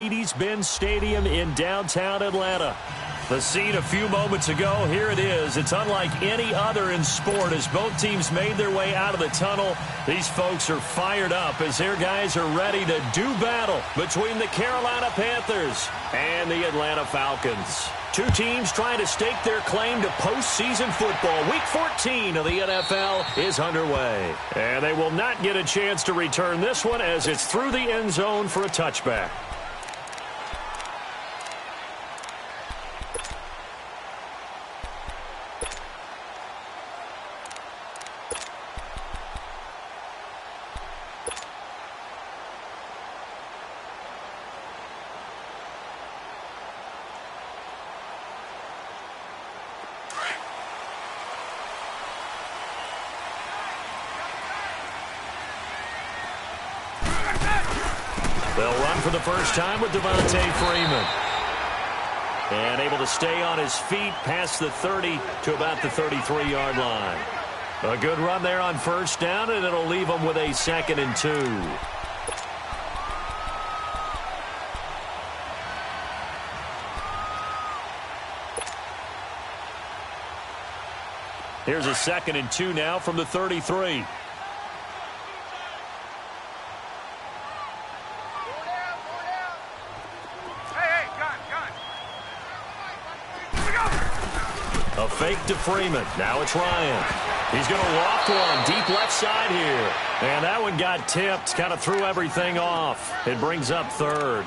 Mercedes-Benz Stadium in downtown Atlanta. The scene a few moments ago, here it is. It's unlike any other in sport as both teams made their way out of the tunnel. These folks are fired up as their guys are ready to do battle between the Carolina Panthers and the Atlanta Falcons. Two teams trying to stake their claim to postseason football. Week 14 of the NFL is underway. And they will not get a chance to return this one as it's through the end zone for a touchback. They'll run for the first time with Devontae Freeman. And able to stay on his feet past the 30 to about the 33-yard line. A good run there on first down, and it'll leave them with a 2nd and 2. Here's a 2nd and 2 now from the 33. A fake to Freeman. Now it's Ryan. He's going to loft one deep left side here. And that one got tipped. Kind of threw everything off. It brings up 3rd.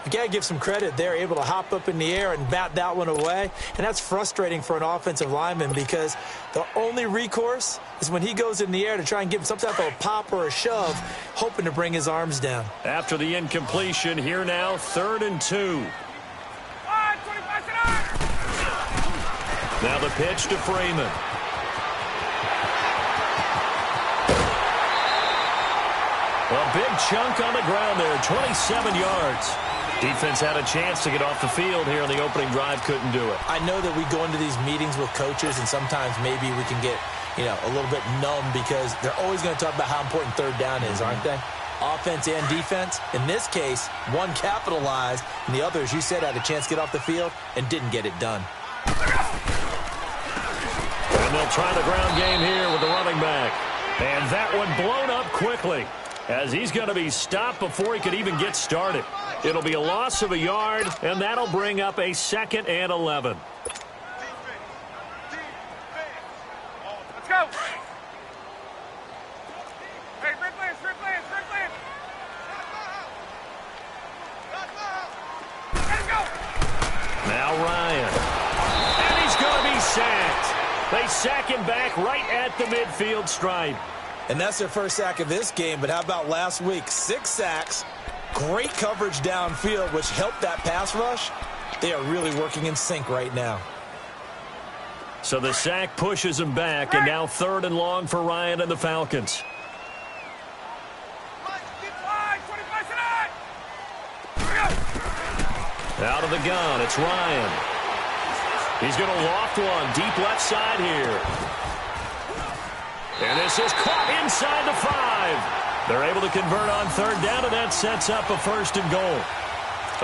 You got to give some credit. They're able to hop up in the air and bat that one away. And that's frustrating for an offensive lineman because the only recourse is when he goes in the air to try and give him some type of a pop or a shove, hoping to bring his arms down. After the incompletion, here now, 3rd and 2. Now the pitch to Freeman. A big chunk on the ground there, 27 yards. Defense had a chance to get off the field here on the opening drive, couldn't do it. I know that we go into these meetings with coaches, and sometimes maybe we can get, a little bit numb because they're always going to talk about how important 3rd down is, aren't they? Offense and defense. In this case, one capitalized, and the other, as you said, had a chance to get off the field and didn't get it done. And they'll try the ground game here with the running back. And that one blown up quickly as he's going to be stopped before he could even get started. It'll be a loss of a yard, and that'll bring up a 2nd and 11. Let's go. Now Ryan. And he's going to be sacked. They sack him back right at the midfield stripe. And that's their first sack of this game, but how about last week? 6 sacks, great coverage downfield, which helped that pass rush. They are really working in sync right now. So the sack pushes him back, and now 3rd and long for Ryan and the Falcons. Out of the gun, it's Ryan. He's going to loft one deep left side here. And this is caught inside the 5. They're able to convert on 3rd down, and that sets up a 1st and goal.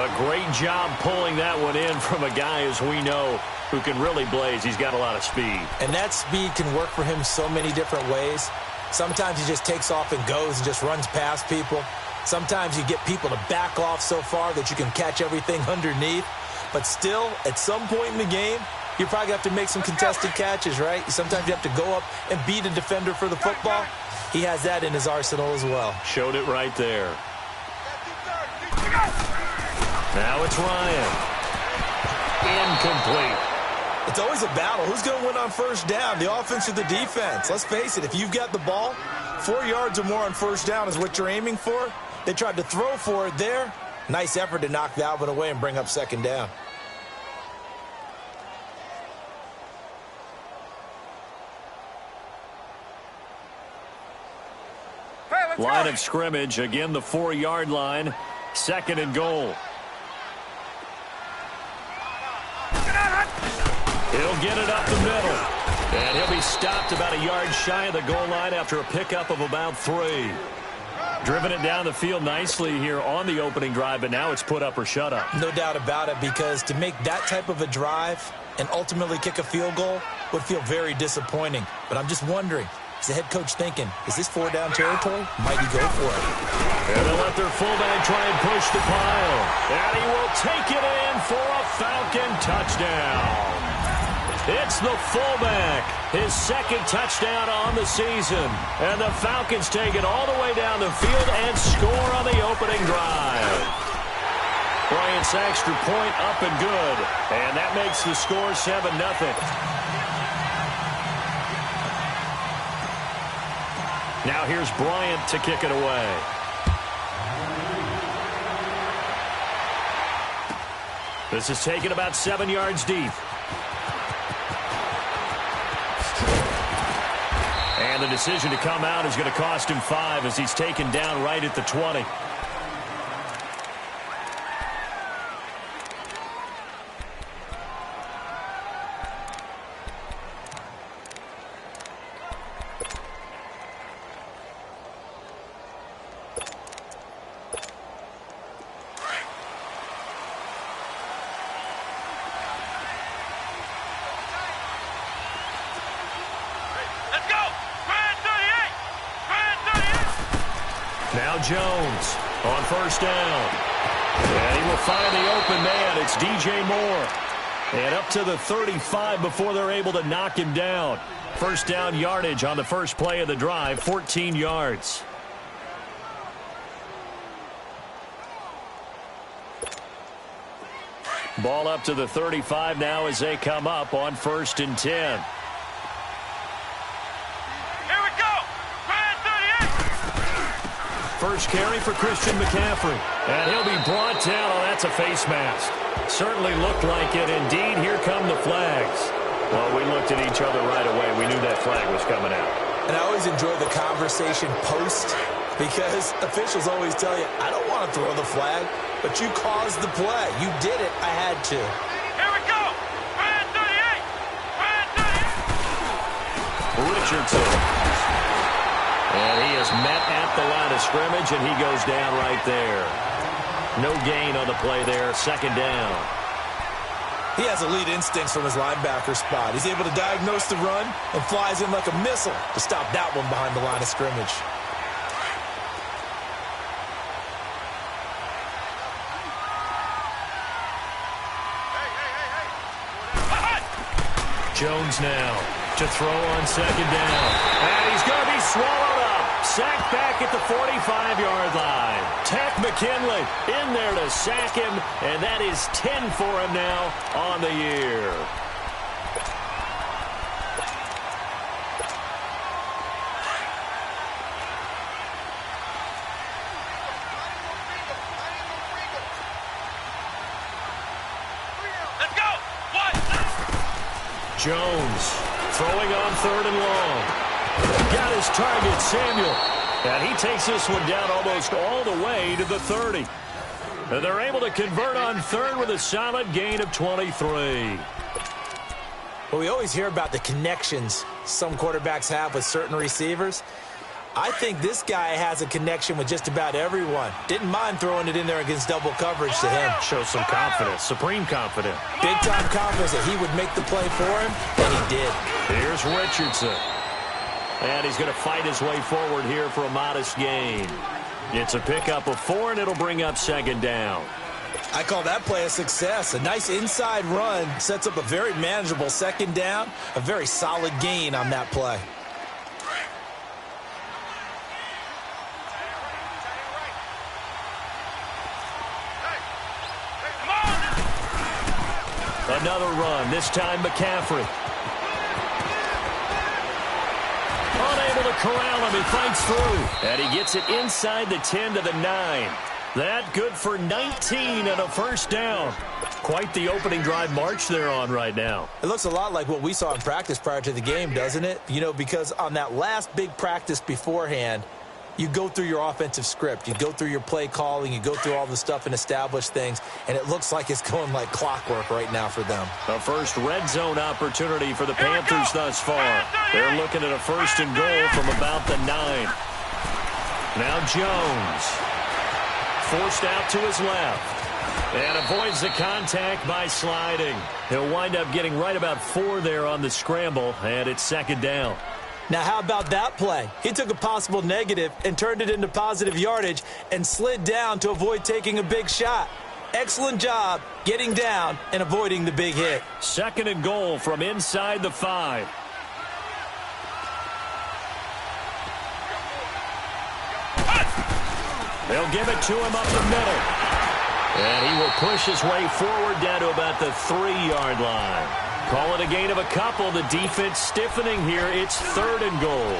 A great job pulling that one in from a guy, as we know, who can really blaze. He's got a lot of speed. And that speed can work for him so many different ways. Sometimes he just takes off and goes and just runs past people. Sometimes you get people to back off so far that you can catch everything underneath. But still, at some point in the game, you probably have to make some contested catches, right? Sometimes you have to go up and beat a defender for the football. He has that in his arsenal as well. Showed it right there. Now it's Ryan. Incomplete. It's always a battle. Who's going to win on first down, the offense or the defense? Let's face it, if you've got the ball, 4 yards or more on first down is what you're aiming for. They tried to throw for it there. Nice effort to knock that one away and bring up 2nd down. Line of scrimmage, again the 4-yard line, 2nd and goal. He'll get it up the middle. And he'll be stopped about a yard shy of the goal line after a pickup of about 3. Driven it down the field nicely here on the opening drive, but now it's put up or shut up. No doubt about it, because to make that type of a drive and ultimately kick a field goal would feel very disappointing. But I'm just wondering, is the head coach thinking, is this 4-down territory? Might he go for it? And they'll let their fullback try and push the pile. And he will take it in for a Falcon touchdown. It's the fullback, his second touchdown on the season. And the Falcons take it all the way down the field and score on the opening drive. Bryant's extra point up and good. And that makes the score 7-0. Now here's Bryant to kick it away. This is taken about 7 yards deep. And the decision to come out is going to cost him 5 as he's taken down right at the 20. Now Jones on first down. And he will find the open man. It's DJ Moore. And up to the 35 before they're able to knock him down. First down yardage on the first play of the drive, 14 yards. Ball up to the 35 now as they come up on 1st and 10. First carry for Christian McCaffrey. And he'll be brought down. Oh, that's a face mask. Certainly looked like it. Indeed, here come the flags. Well, we looked at each other right away. We knew that flag was coming out. And I always enjoy the conversation post, because officials always tell you, I don't want to throw the flag, but you caused the play. You did it. I had to. Here we go. Brand 38. Richardson. And he is met at the line of scrimmage, and he goes down right there. No gain on the play there. Second down. He has elite instincts from his linebacker spot. He's able to diagnose the run and flies in like a missile to stop that one behind the line of scrimmage. Jones now to throw on second down. And he's going to be swallowed up. Sacked back at the 45-yard line. Tack McKinley in there to sack him, and that is 10 for him now on the year. Let's go. Jones throwing on 3rd and long. Got his target, Samuel. And he takes this one down almost all the way to the 30. And they're able to convert on 3rd with a solid gain of 23. Well, we always hear about the connections some quarterbacks have with certain receivers. I think this guy has a connection with just about everyone. Didn't mind throwing it in there against double coverage to him. Shows some confidence, supreme confidence. Big-time confidence that he would make the play for him, and he did. Here's Richardson. And he's going to fight his way forward here for a modest gain. It's a pickup of 4, and it'll bring up second down. I call that play a success. A nice inside run sets up a very manageable second down. A very solid gain on that play. Another run, this time McCaffrey. Unable to corral him, he fights through. And he gets it inside the 10 to the 9. That good for 19 and a first down. Quite the opening drive march they're on right now. It looks a lot like what we saw in practice prior to the game, doesn't it? You know, because on that last big practice beforehand, you go through your offensive script. You go through your play calling. You go through all the stuff and establish things. And it looks like it's going like clockwork right now for them. A first red zone opportunity for the Panthers thus far. They're looking at a 1st and goal from about the 9. Now Jones. Forced out to his left. And avoids the contact by sliding. He'll wind up getting right about 4 there on the scramble, and it's second down. Now, how about that play? He took a possible negative and turned it into positive yardage and slid down to avoid taking a big shot. Excellent job getting down and avoiding the big hit. Second and goal from inside the 5. They'll give it to him up the middle. And he will push his way forward down to about the 3-yard line. Call it a gain of a couple. The defense stiffening here. It's third and goal.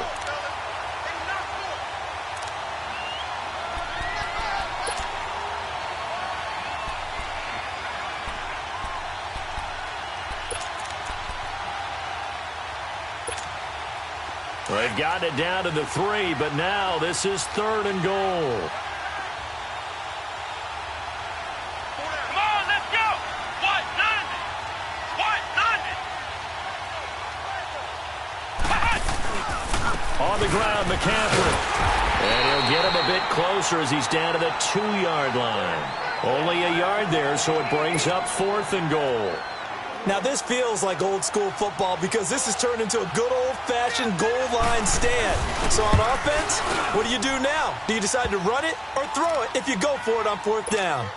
They've gotten it down to the 3, but now this is third and goal. Come on, let's go. What? None. On the ground, McCaffrey. And he'll get him a bit closer as he's down to the 2-yard line. Only a yard there, so it brings up fourth and goal. Now, this feels like old-school football because this has turned into a good old-fashioned goal line stand. So on offense, what do you do now? Do you decide to run it or throw it if you go for it on fourth down?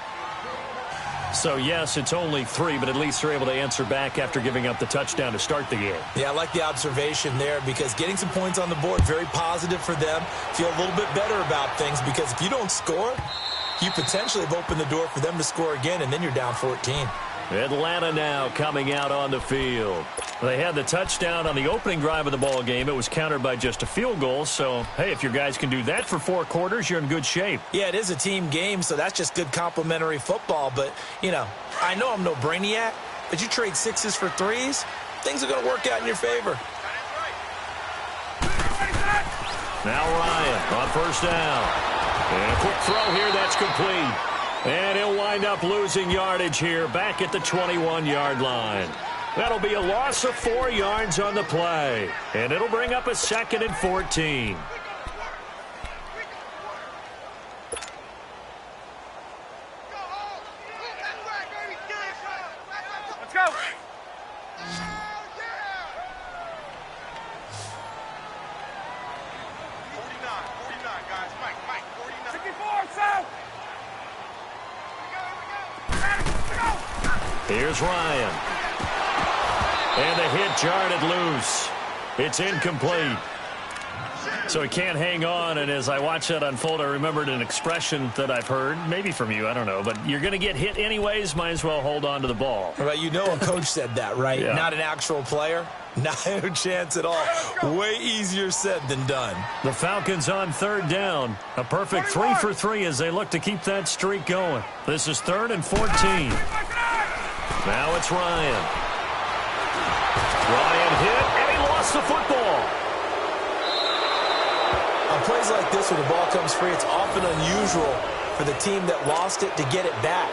So, yes, it's only 3, but at least they're able to answer back after giving up the touchdown to start the game. Yeah, I like the observation there because getting some points on the board, very positive for them. Feel a little bit better about things because if you don't score, you potentially have opened the door for them to score again, and then you're down 14. Atlanta now coming out on the field. They had the touchdown on the opening drive of the ball game. It was countered by just a field goal. So, hey, if your guys can do that for 4 quarters, you're in good shape. Yeah, it is a team game, so that's just good complimentary football. But, you know I'm no brainiac, but you trade 6s for 3s, things are going to work out in your favor. Now Ryan on first down. And a quick throw here, that's complete. And he'll wind up losing yardage here back at the 21-yard line. That'll be a loss of 4 yards on the play. And it'll bring up a 2nd and 14. Let's go. 49, guys. Mike, 49. 64, South. Here's Ryan. And the hit jarred it loose. It's incomplete. So he can't hang on, and as I watch that unfold, I remembered an expression that I've heard, maybe from you, I don't know, but you're going to get hit anyways, might as well hold on to the ball. Right, a coach said that, right? Yeah. Not an actual player. Not a chance at all. Way easier said than done. The Falcons on third down. A perfect 3 for 3 as they look to keep that streak going. This is 3rd and 14. Now it's Ryan. Ryan hit, and he lost the football. On plays like this where the ball comes free, it's often unusual for the team that lost it to get it back.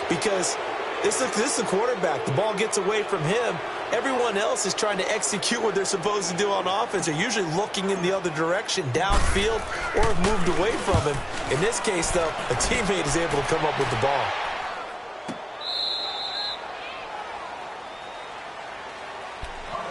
Because this is the quarterback. The ball gets away from him. Everyone else is trying to execute what they're supposed to do on offense. They're usually looking in the other direction, downfield, or have moved away from him. In this case, though, a teammate is able to come up with the ball.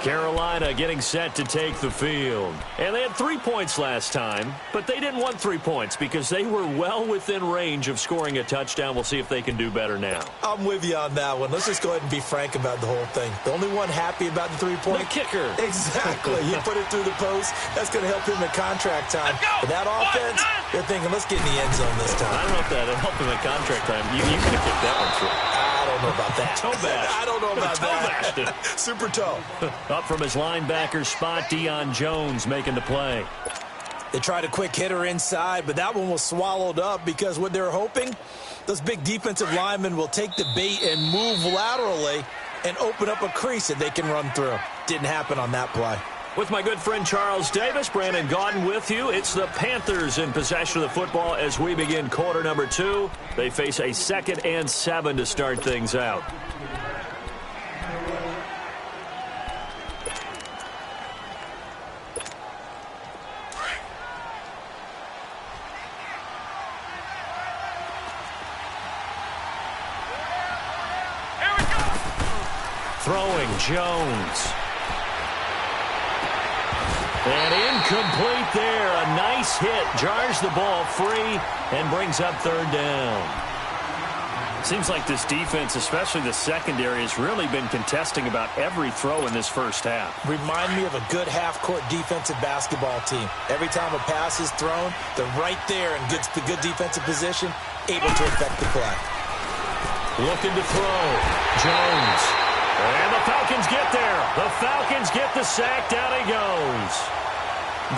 Carolina getting set to take the field. And they had 3 points last time, but they didn't want 3 points because they were well within range of scoring a touchdown. We'll see if they can do better now. I'm with you on that one. Let's just go ahead and be frank about the whole thing. The only one happy about the 3-point. The kicker. Exactly. You put it through the post. That's going to help him at contract time. But that offense, they're thinking, let's get in the end zone this time. I don't know if that'll help him at contract time. You could have kicked that one through. I don't know about that. Toe bash. I don't know about that. Toe bashed it. Super toe. Up from his linebacker spot, Deion Jones making the play. They tried a quick hitter inside, but that one was swallowed up because what they're hoping, those big defensive linemen will take the bait and move laterally and open up a crease that they can run through. Didn't happen on that play. With my good friend Charles Davis, Brandon Gaudin with you. It's the Panthers in possession of the football as we begin quarter number 2. They face a 2nd and 7 to start things out. Throwing, Jones. And incomplete there. A nice hit. Jars the ball free and brings up third down. Seems like this defense, especially the secondary, has really been contesting about every throw in this first half. Remind me of a good half-court defensive basketball team. Every time a pass is thrown, they're right there in good defensive position, able to affect the play. Looking to throw. Jones. And the Falcons get there. The Falcons get the sack. Down he goes.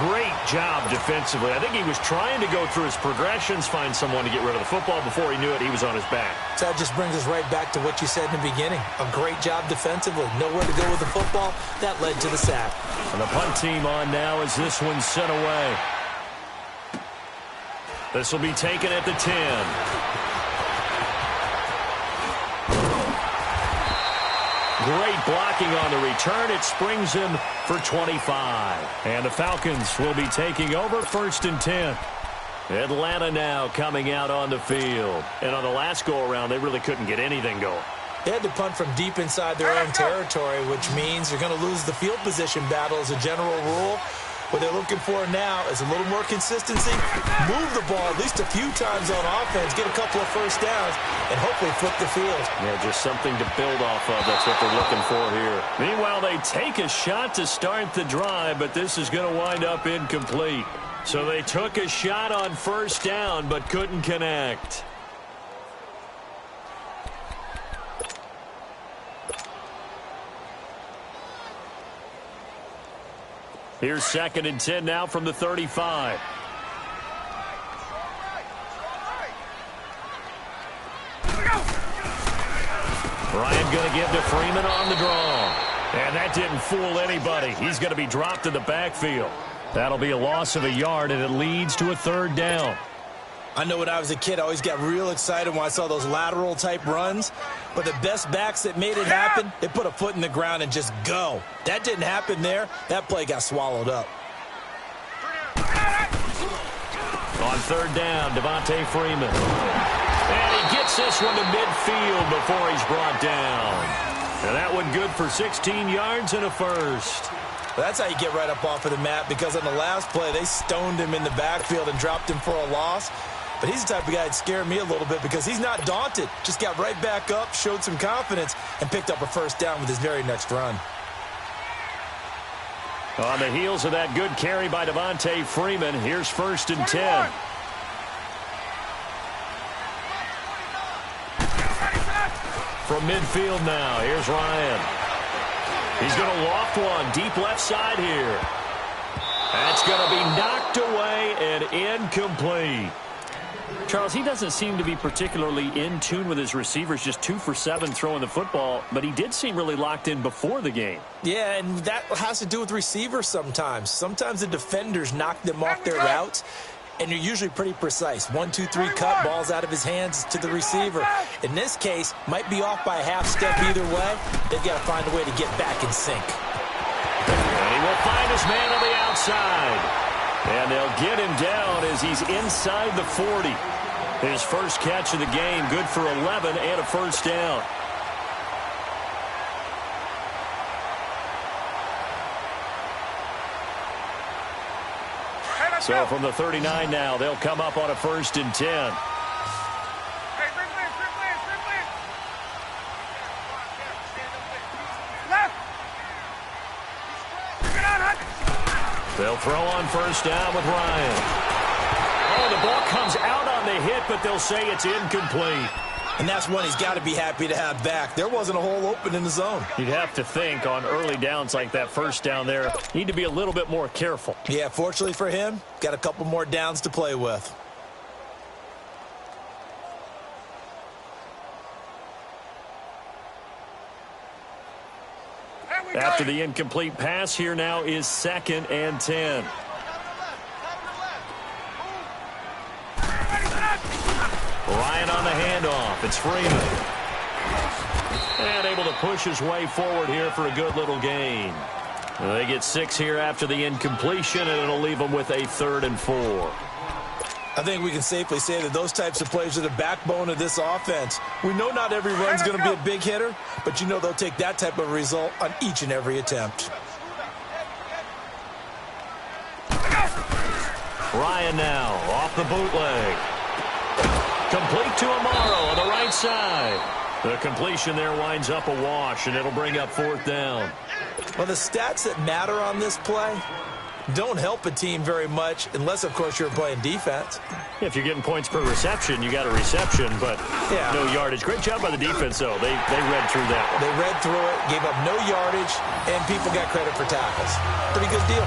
Great job defensively. I think he was trying to go through his progressions, find someone to get rid of the football. Before he knew it, he was on his back. So that just brings us right back to what you said in the beginning. A great job defensively. Nowhere to go with the football. That led to the sack. And the punt team on now as this one's sent away. This will be taken at the 10. Great blocking on the return. It springs him for 25. And the Falcons will be taking over 1st and 10. Atlanta now coming out on the field. And on the last go-around, they really couldn't get anything going. They had to punt from deep inside their own territory, which means you're going to lose the field position battle as a general rule. What they're looking for now is a little more consistency, move the ball at least a few times on offense, get a couple of first downs, and hopefully flip the field. Yeah, just something to build off of. That's what they're looking for here. Meanwhile, they take a shot to start the drive, but this is going to wind up incomplete. So they took a shot on first down, but couldn't connect. Here's 2nd and 10 now from the 35. Ryan going to give to Freeman on the draw. And that didn't fool anybody. He's going to be dropped in the backfield. That'll be a loss of a yard, and it leads to a 3rd down. I know when I was a kid, I always got real excited when I saw those lateral-type runs. But the best backs that made it happen, they put a foot in the ground and just go. That didn't happen there. That play got swallowed up. On 3rd down, Devontae Freeman. And he gets this one to midfield before he's brought down. And that one good for 16 yards and a first. Well, that's how you get right up off of the mat, because on the last play, they stoned him in the backfield and dropped him for a loss. But he's the type of guy that scared me a little bit because he's not daunted. Just got right back up, showed some confidence, and picked up a first down with his very next run. On the heels of that good carry by Devontae Freeman, here's 1st and 10. From midfield now, here's Ryan. He's going to loft one deep left side here. That's going to be knocked away and incomplete. Charles, he doesn't seem to be particularly in tune with his receivers, just 2 for 7 throwing the football, but he did seem really locked in before the game. Yeah, and that has to do with receivers sometimes. Sometimes the defenders knock them off their routes, and you're usually pretty precise. 1, 2, 3 cut, balls out of his hands to the receiver. In this case, might be off by a half step either way. They've got to find a way to get back in sync. And he will find his man on the outside. And they'll get him down as he's inside the 40. His first catch of the game, good for 11 and a first down. So from the 39 now, they'll come up on a 1st and 10. They'll throw on first down with Ryan. Oh, the ball comes out on the hit, but they'll say it's incomplete. And that's one he's got to be happy to have back. There wasn't a hole open in the zone. You'd have to think on early downs like that first down there, need to be a little bit more careful. Yeah, fortunately for him, got a couple more downs to play with. After the incomplete pass, here now is 2nd and 10. Ryan on the handoff. It's Freeman. And able to push his way forward here for a good little gain. They get 6 here after the incompletion, and it'll leave them with a 3rd and 4. I think we can safely say that those types of plays are the backbone of this offense. We know not every run's going to be a big hitter, but you know they'll take that type of result on each and every attempt. Ryan now off the bootleg. Complete to Amaro on the right side. The completion there winds up a wash, and it'll bring up 4th down. Well, the stats that matter on this play don't help a team very much unless, of course, you're playing defense. If you're getting points per reception, you got a reception, but no yardage. Great job by the defense, though. They read through that one. They read through it, gave up no yardage, and people got credit for tackles. Pretty good deal.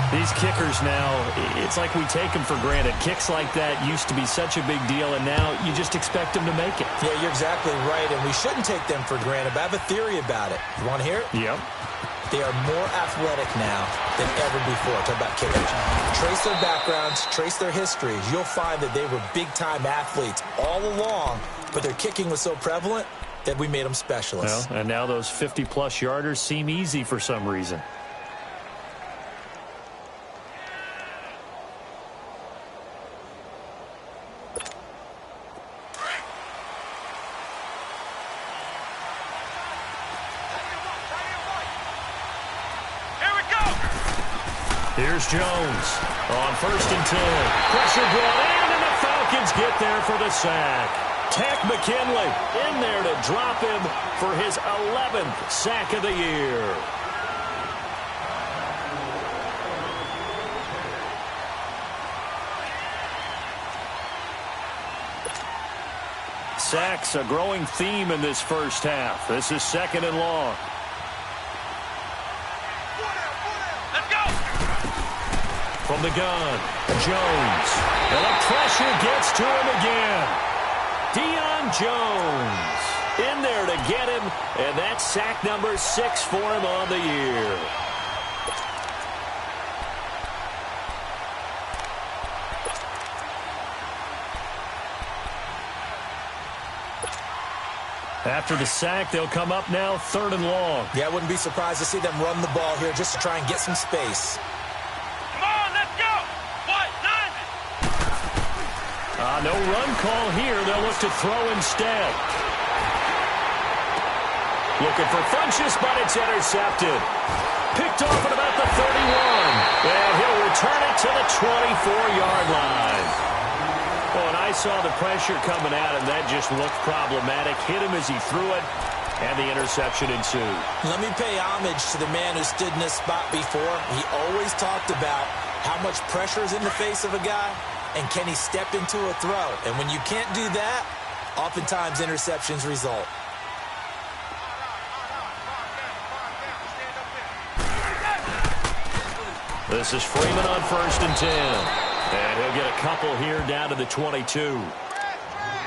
These kickers now, it's like we take them for granted. Kicks like that used to be such a big deal, and now you just expect them to make it. Yeah, you're exactly right, and we shouldn't take them for granted, but I have a theory about it. You want to hear it? Yep. They are more athletic now than ever before. Talk about kickers. Trace their backgrounds, trace their histories. You'll find that they were big-time athletes all along, but their kicking was so prevalent that we made them specialists. Well, and now those 50-plus yarders seem easy for some reason. Here's Jones on 1st and 10. Pressure brought in, and the Falcons get there for the sack. Tech McKinley in there to drop him for his 11th sack of the year. Sacks, a growing theme in this first half. This is 2nd and long. From the gun, Jones. And the pressure gets to him again. Deion Jones in there to get him, and that's sack number 6 for him on the year. After the sack, they'll come up now 3rd and long. Yeah, I wouldn't be surprised to see them run the ball here just to try and get some space. No run call here. They'll look to throw instead. Looking for Funchess, but it's intercepted. Picked off at about the 31. And he'll return it to the 24-yard line. Oh, and I saw the pressure coming at him. That just looked problematic. Hit him as he threw it, and the interception ensued. Let me pay homage to the man who stood in this spot before. He always talked about how much pressure is in the face of a guy, and can he step into a throw? And when you can't do that, oftentimes interceptions result. This is Freeman on 1st and 10. And he'll get a couple here down to the 22.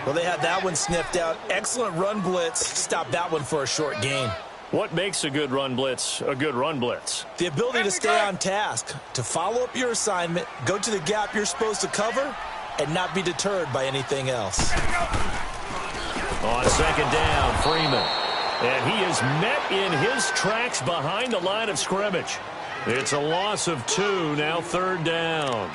Well, they had that one sniffed out. Excellent run blitz. Stop that one for a short gain. What makes a good run blitz a good run blitz? The ability to stay on task, to follow up your assignment, go to the gap you're supposed to cover, and not be deterred by anything else. On 2nd down, Freeman. And he is met in his tracks behind the line of scrimmage. It's a loss of 2, now 3rd down.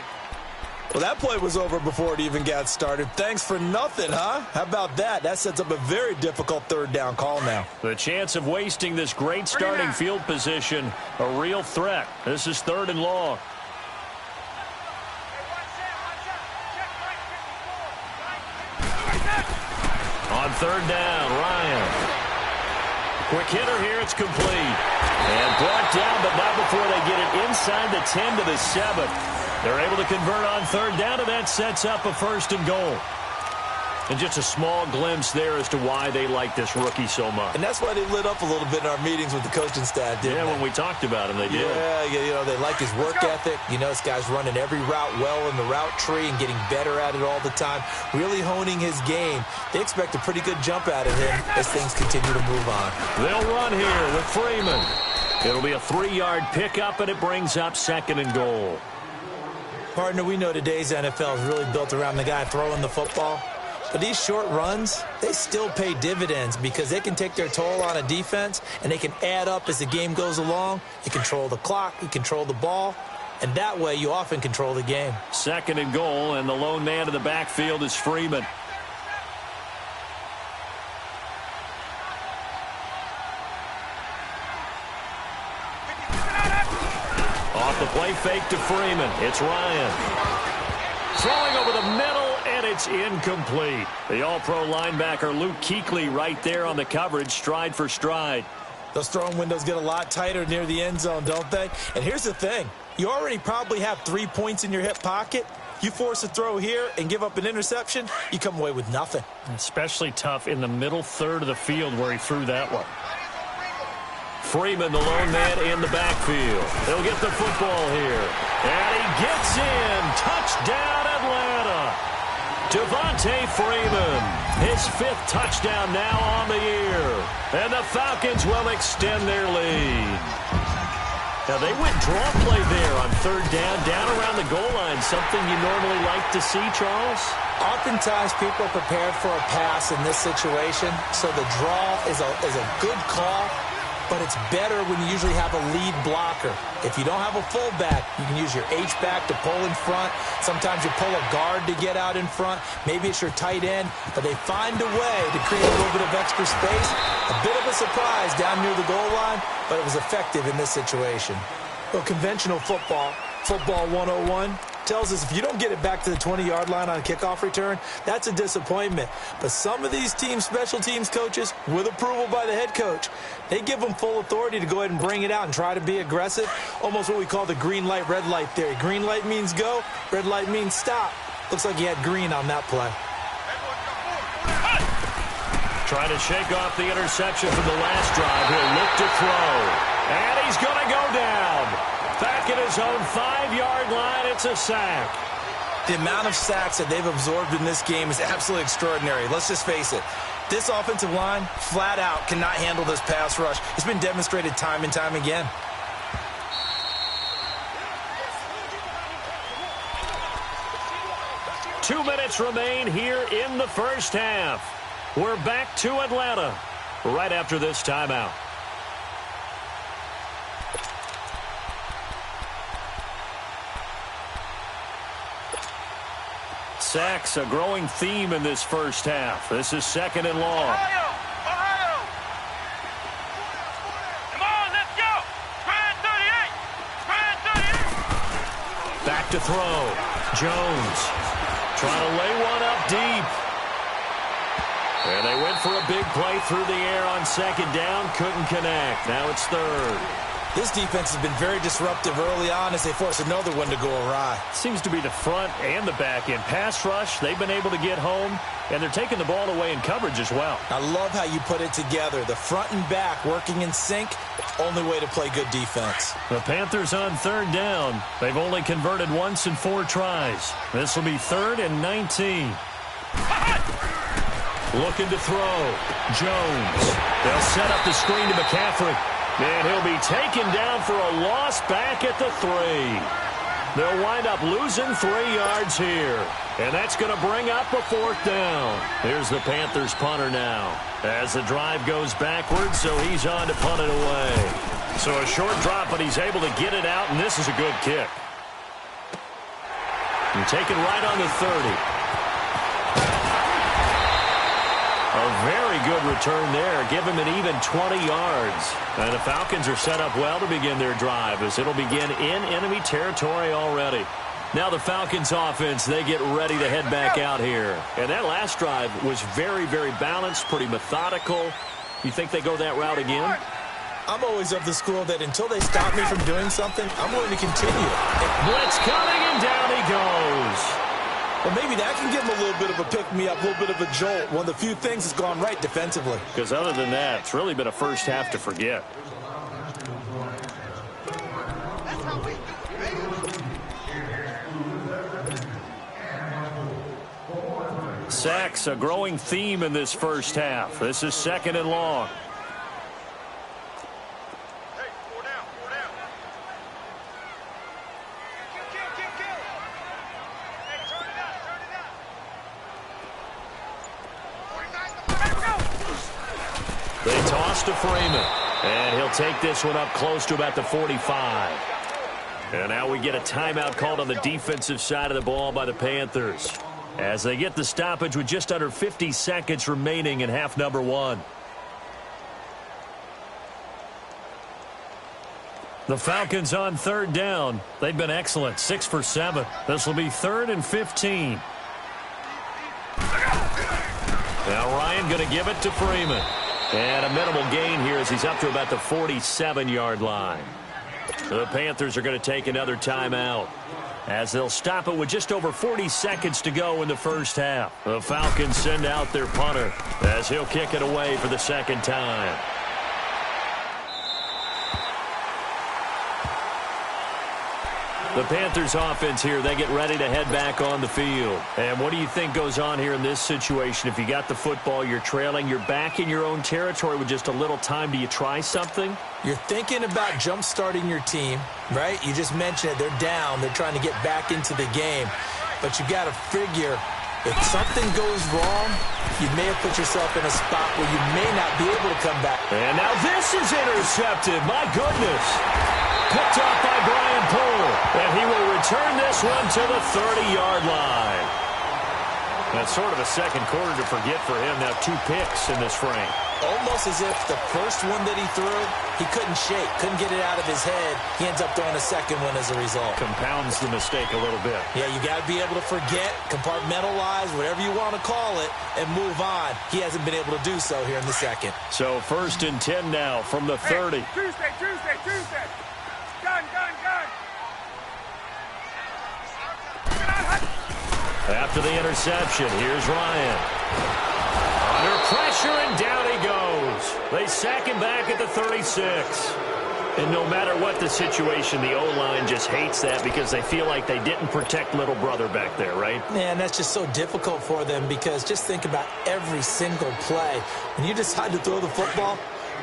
Well, that play was over before it even got started. Thanks for nothing, huh? How about that? That sets up a very difficult 3rd down call now. The chance of wasting this great starting field position, a real threat. This is 3rd and long. On 3rd down, Ryan. Quick hitter here, it's complete. And brought down, but not before they get it inside the 10 to the 7. They're able to convert on 3rd down, and that sets up a 1st and goal. And just a small glimpse there as to why they like this rookie so much. And that's why they lit up a little bit in our meetings with the coaching staff, didn't they? When we talked about him, they did. Yeah, they like his work ethic. You know, this guy's running every route well in the route tree and getting better at it all the time, really honing his game. They expect a pretty good jump out of him as things continue to move on. They'll run here with Freeman. It'll be a 3-yard pickup, and it brings up 2nd and goal. Partner, we know today's NFL is really built around the guy throwing the football. But these short runs, they still pay dividends because they can take their toll on a defense, and they can add up as the game goes along. You control the clock, you control the ball, And that way, you often control the game. 2nd and goal, and the lone man in the backfield is Freeman. Off the play fake to Freeman. It's Ryan. Throwing over the middle, and it's incomplete. The all-pro linebacker Luke Kuechly right there on the coverage, stride for stride. Those throwing windows get a lot tighter near the end zone, don't they? And here's the thing. You already probably have 3 points in your hip pocket. You force a throw here and give up an interception, you come away with nothing. Especially tough in the middle third of the field where he threw that one. Freeman, the lone man in the backfield. He'll get the football here. And he gets in. Touchdown, Atlanta. Devontae Freeman, his 5th touchdown now on the year. And the Falcons will extend their lead. Now, they went draw play there on 3rd down around the goal line. Something you normally like to see, Charles? Oftentimes, people are prepared for a pass in this situation, so the draw is a good call, but it's better when you usually have a lead blocker. If you don't have a fullback, you can use your H-back to pull in front. Sometimes you pull a guard to get out in front. Maybe it's your tight end, but they find a way to create a little bit of extra space. A bit of a surprise down near the goal line, but it was effective in this situation. Well, conventional football 101, tells us if you don't get it back to the 20-yard line on a kickoff return, that's a disappointment. But some of these special teams coaches, with approval by the head coach, they give them full authority to go ahead and bring it out and try to be aggressive. Almost what we call the green light, red light theory. Green light means go, red light means stop. Looks like he had green on that play. Trying to shake off the interception from the last drive. He'll look to throw. And he's going to go down. Back at his own 5-yard line, it's a sack. The amount of sacks that they've absorbed in this game is absolutely extraordinary. Let's just face it. This offensive line, flat out, cannot handle this pass rush. It's been demonstrated time and time again. Two minutes remain here in the first half. We're back to Atlanta right after this timeout. Sacks, a growing theme in this first half. This is 2nd and long. Ohio! Come on, let's go! Spread 38! Spread 38! Back to throw. Jones trying to lay one up deep. And they went for a big play through the air on 2nd down. Couldn't connect. Now it's 3rd. This defense has been very disruptive early on as they force another one to go awry. Seems to be the front and the back end. Pass rush, they've been able to get home, and they're taking the ball away in coverage as well. I love how you put it together. The front and back working in sync, only way to play good defense. The Panthers on 3rd down. They've only converted once in 4 tries. This will be 3rd and 19. Looking to throw. Jones. They'll set up the screen to McCaffrey. And he'll be taken down for a loss back at the 3. They'll wind up losing 3 yards here. And that's going to bring up a 4th down. Here's the Panthers punter now. As the drive goes backwards, so he's on to punt it away. So a short drop, but he's able to get it out, and this is a good kick. And taken right on the 30. A very good return there. Give him an even 20 yards. And the Falcons are set up well to begin their drive as it'll begin in enemy territory already. Now the Falcons offense, they get ready to head back out here. And that last drive was very, very balanced, pretty methodical. You think they go that route again? I'm always of the school that until they stop me from doing something, I'm willing to continue. Blitz coming, and down he goes. Well, maybe that can give him a little bit of a pick-me-up, a little bit of a jolt. One of the few things that's gone right defensively. Because other than that, it's really been a first half to forget. Sacks, a growing theme in this first half. This is 2nd and long. They toss to Freeman, and he'll take this one up close to about the 45. And now we get a timeout called on the defensive side of the ball by the Panthers, as they get the stoppage with just under 50 seconds remaining in half number one. The Falcons on third down. They've been excellent, 6 for 7. This will be 3rd and 15. Now Ryan going to give it to Freeman. And a minimal gain here as he's up to about the 47-yard line. The Panthers are going to take another timeout, as they'll stop it with just over 40 seconds to go in the first half. The Falcons send out their punter as he'll kick it away for the second time. The Panthers offense here, they get ready to head back on the field. And what do you think goes on here in this situation? If you got the football, you're trailing, you're back in your own territory with just a little time. Do you try something? You're thinking about jump-starting your team, right? You just mentioned it. They're down. They're trying to get back into the game. But you got to figure, if something goes wrong, you may have put yourself in a spot where you may not be able to come back. And now this is intercepted. My goodness. Picked off by Brian Poole, and he will return this one to the 30-yard line. That's sort of a second quarter to forget for him. Now 2 picks in this frame. Almost as if the first one that he threw, he couldn't shake, couldn't get it out of his head. He ends up throwing a second one as a result. Compounds the mistake a little bit. Yeah, you got to be able to forget, compartmentalize, whatever you want to call it, and move on. He hasn't been able to do so here in the second. So 1st and 10 now from the 30. Hey, Tuesday. Gun. After the interception, here's Ryan. Under pressure, and down he goes. They sack him back at the 36. And no matter what the situation, the O-line just hates that because they feel like they didn't protect little brother back there, right? Man, that's just so difficult for them because just think about every single play. When you decide to throw the football,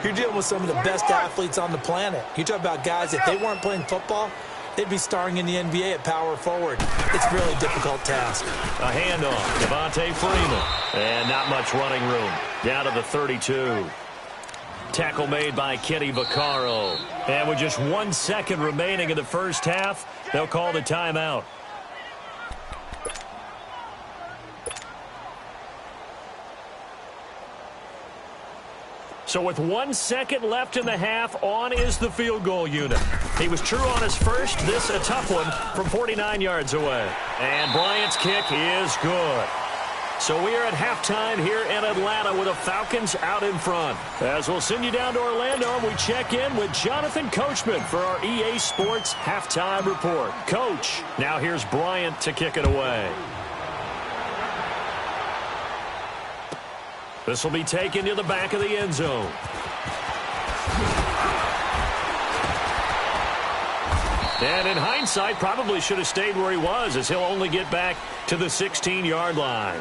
you're dealing with some of the best athletes on the planet. You talk about guys, if they weren't playing football, they'd be starring in the NBA at power forward. It's a really difficult task. A handoff, Devontae Freeman. And not much running room. Down to the 32. Tackle made by Kenny Vaccaro. And with just 1 second remaining in the first half, they'll call the timeout. So with 1 second left in the half, on is the field goal unit. He was true on his first. This a tough one from 49 yards away. And Bryant's kick is good. So we are at halftime here in Atlanta with the Falcons out in front. As we'll send you down to Orlando, and we check in with Jonathan Coachman for our EA Sports Halftime Report. Coach, now here's Bryant to kick it away. This will be taken to the back of the end zone. And in hindsight, probably should have stayed where he was, as he'll only get back to the 16-yard line.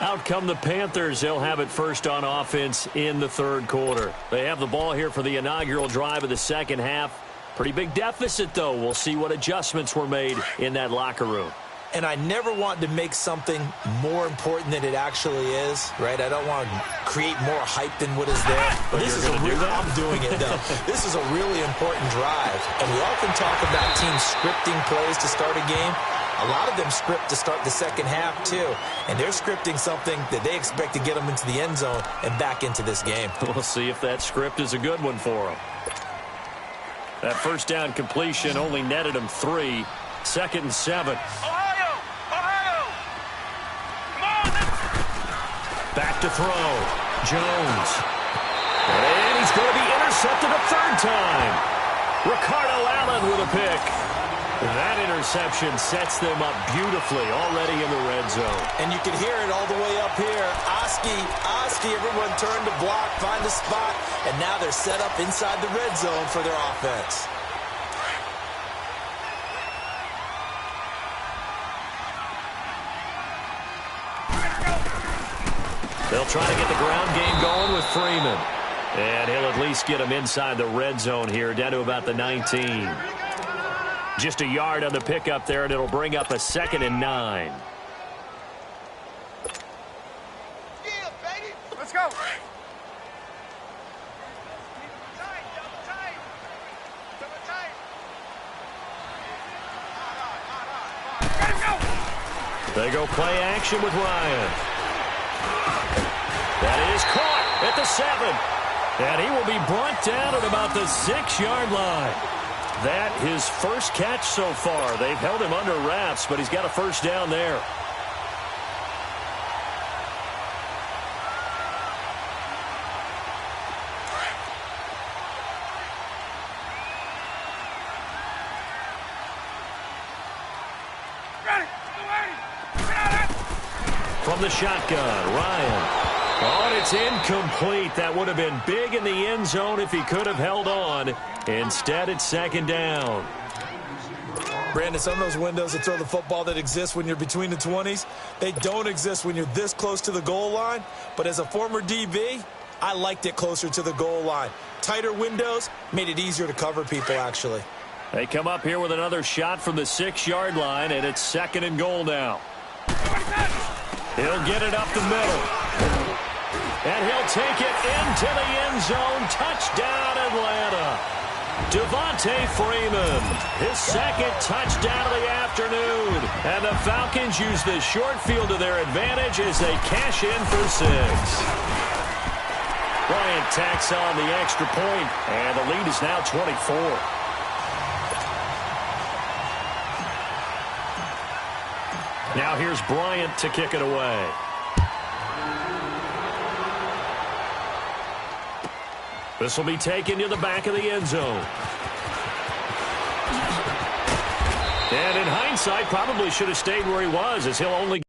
Out come the Panthers. They'll have it first on offense in the third quarter. They have the ball here for the inaugural drive of the second half. Pretty big deficit, though. We'll see what adjustments were made in that locker room. And I never want to make something more important than it actually is, right? I don't want to create more hype than what is there. But this is a real, I'm doing it, though. This is a really important drive. And we often talk about teams scripting plays to start a game. A lot of them script to start the second half, too. And they're scripting something that they expect to get them into the end zone and back into this game. We'll see if that script is a good one for them. That first down completion only netted them 3. 2nd and 7. Back to throw. Jones. And he's going to be intercepted a third time. Ricardo Allen with a pick. That interception sets them up beautifully already in the red zone. And you can hear it all the way up here. Oski, everyone turned to block, find a spot, and now they're set up inside the red zone for their offense. They'll try to get the ground game going with Freeman. And he'll at least get him inside the red zone here, down to about the 19. Just a yard on the pickup there, and it'll bring up a 2nd and 9. Let's go. They go play action with Ryan. That is caught at the 7. And he will be brought down at about the 6-yard line. That his first catch so far. They've held him under wraps, but he's got a first down there. From the shotgun, Ryan. Oh, and it's incomplete. That would have been big in the end zone if he could have held on. Instead, it's second down. Brandon, some of those windows that throw the football that exist when you're between the 20s, they don't exist when you're this close to the goal line. But as a former DB, I liked it closer to the goal line. Tighter windows made it easier to cover people, actually. They come up here with another shot from the 6-yard line, and it's second and goal now. He'll get it up the middle. And he'll take it into the end zone. Touchdown, Atlanta. Devontae Freeman, his second touchdown of the afternoon. And the Falcons use the short field to their advantage as they cash in for 6. Bryant tacks on the extra point, and the lead is now 24. Now here's Bryant to kick it away. This will be taken to the back of the end zone. And in hindsight, probably should have stayed where he was, as he'll only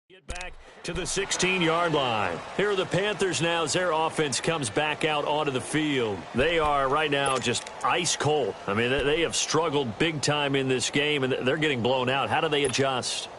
get back to the 16-yard line. Here are the Panthers now as their offense comes back out onto the field. They are right now just ice cold. I mean, they have struggled big time in this game, and they're getting blown out. How do they adjust?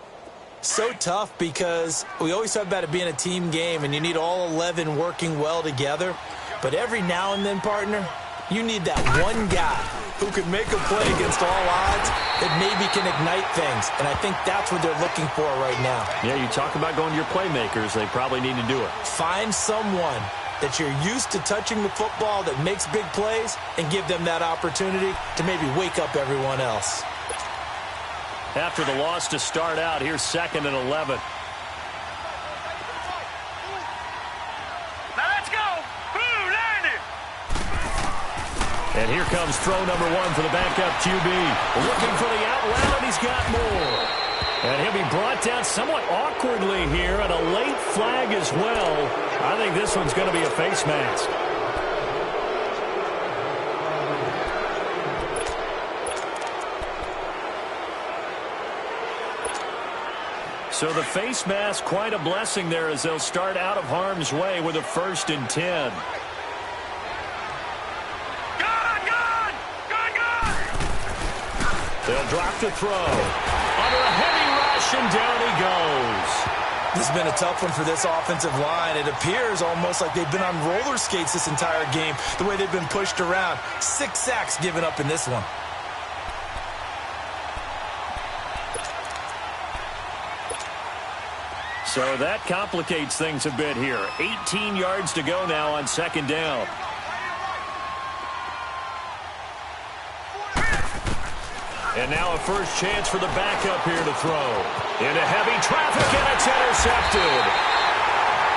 So tough because we always talk about it being a team game, and you need all 11 working well together. But every now and then, partner, you need that one guy who can make a play against all odds that maybe can ignite things. And I think that's what they're looking for right now. Yeah, you talk about going to your playmakers. They probably need to do it. Find someone that you're used to touching the football that makes big plays and give them that opportunity to maybe wake up everyone else. After the loss to start out, here's second and 11. And here comes throw number 1 for the backup QB. Looking for the out route, and he's got more. And he'll be brought down somewhat awkwardly here, and a late flag as well. I think this one's going to be a face mask. So the face mask, quite a blessing there as they'll start out of harm's way with a 1st and 10. They'll drop to throw. Under a heavy rush, and down he goes. This has been a tough one for this offensive line. It appears almost like they've been on roller skates this entire game, the way they've been pushed around. 6 sacks given up in this one. So that complicates things a bit here. 18 yards to go now on second down. And now a first chance for the backup here to throw. Into heavy traffic, and it's intercepted.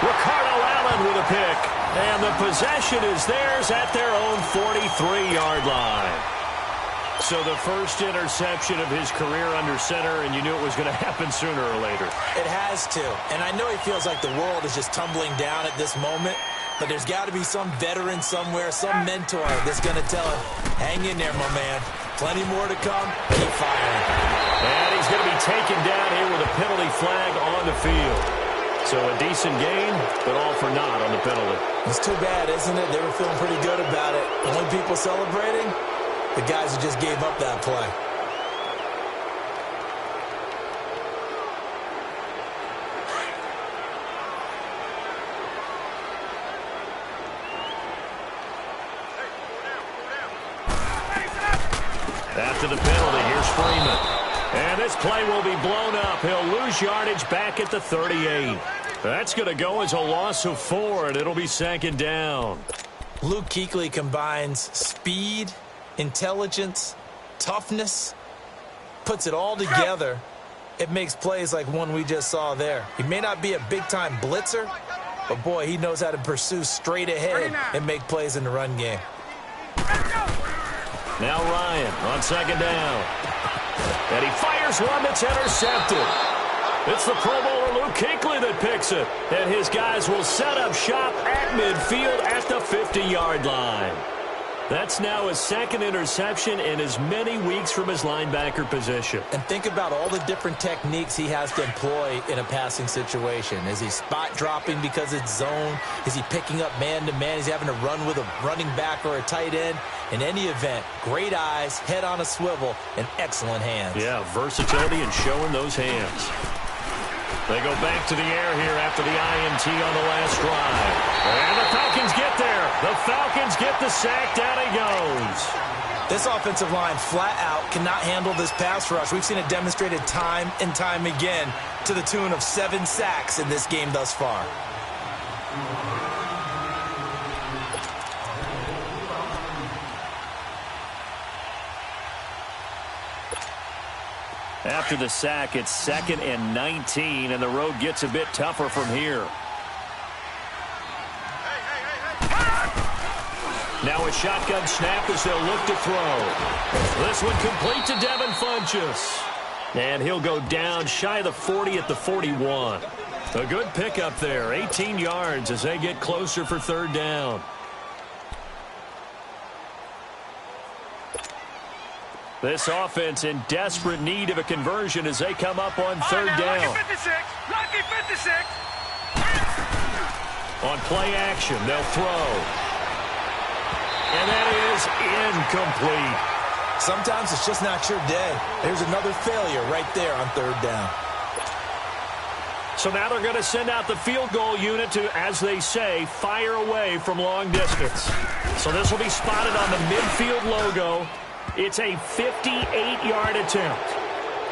Ricardo Allen with a pick. And the possession is theirs at their own 43-yard line. So the first interception of his career under center, and you knew it was going to happen sooner or later. It has to. And I know he feels like the world is just tumbling down at this moment. But there's got to be some veteran somewhere, some mentor that's going to tell him, hang in there, my man. Plenty more to come. Keep firing. And he's going to be taken down here with a penalty flag on the field. So a decent gain, but all for naught on the penalty. It's too bad, isn't it? They were feeling pretty good about it. Only people celebrating, the guys who just gave up that play. After the penalty, here's Freeman. And this play will be blown up. He'll lose yardage back at the 38. That's going to go as a loss of 4, and it'll be second down. Luke Kuechly combines speed, intelligence, toughness, puts it all together. It makes plays like one we just saw there. He may not be a big-time blitzer, but, boy, he knows how to pursue straight ahead and make plays in the run game. Now Ryan on second down. And he fires one that's intercepted. It's the Pro Bowler Luke Kuechly that picks it. And his guys will set up shop at midfield at the 50-yard line. That's now his second interception in as many weeks from his linebacker position. And think about all the different techniques he has to employ in a passing situation. Is he spot dropping because it's zone? Is he picking up man-to-man? Is he having to run with a running back or a tight end? In any event, great eyes, head on a swivel, and excellent hands. Yeah, versatility and showing those hands. They go back to the air here after the INT on the last drive. And the Falcons get there. The Falcons get the sack. Down he goes. This offensive line flat out cannot handle this pass rush. We've seen it demonstrated time and time again to the tune of 7 sacks in this game thus far. After the sack, it's 2nd and 19, and the road gets a bit tougher from here. Now a shotgun snap as they'll look to throw. This one complete to Devin Funchess. And he'll go down shy of the 40 at the 41. A good pickup there, 18 yards as they get closer for third down. This offense in desperate need of a conversion as they come up on third down. Lucky 56. Lucky 56. On play action, they'll throw. And that is incomplete. Sometimes it's just not your day. There's another failure right there on third down. So now they're going to send out the field goal unit to, as they say, fire away from long distance. So this will be spotted on the midfield logo. It's a 58-yard attempt.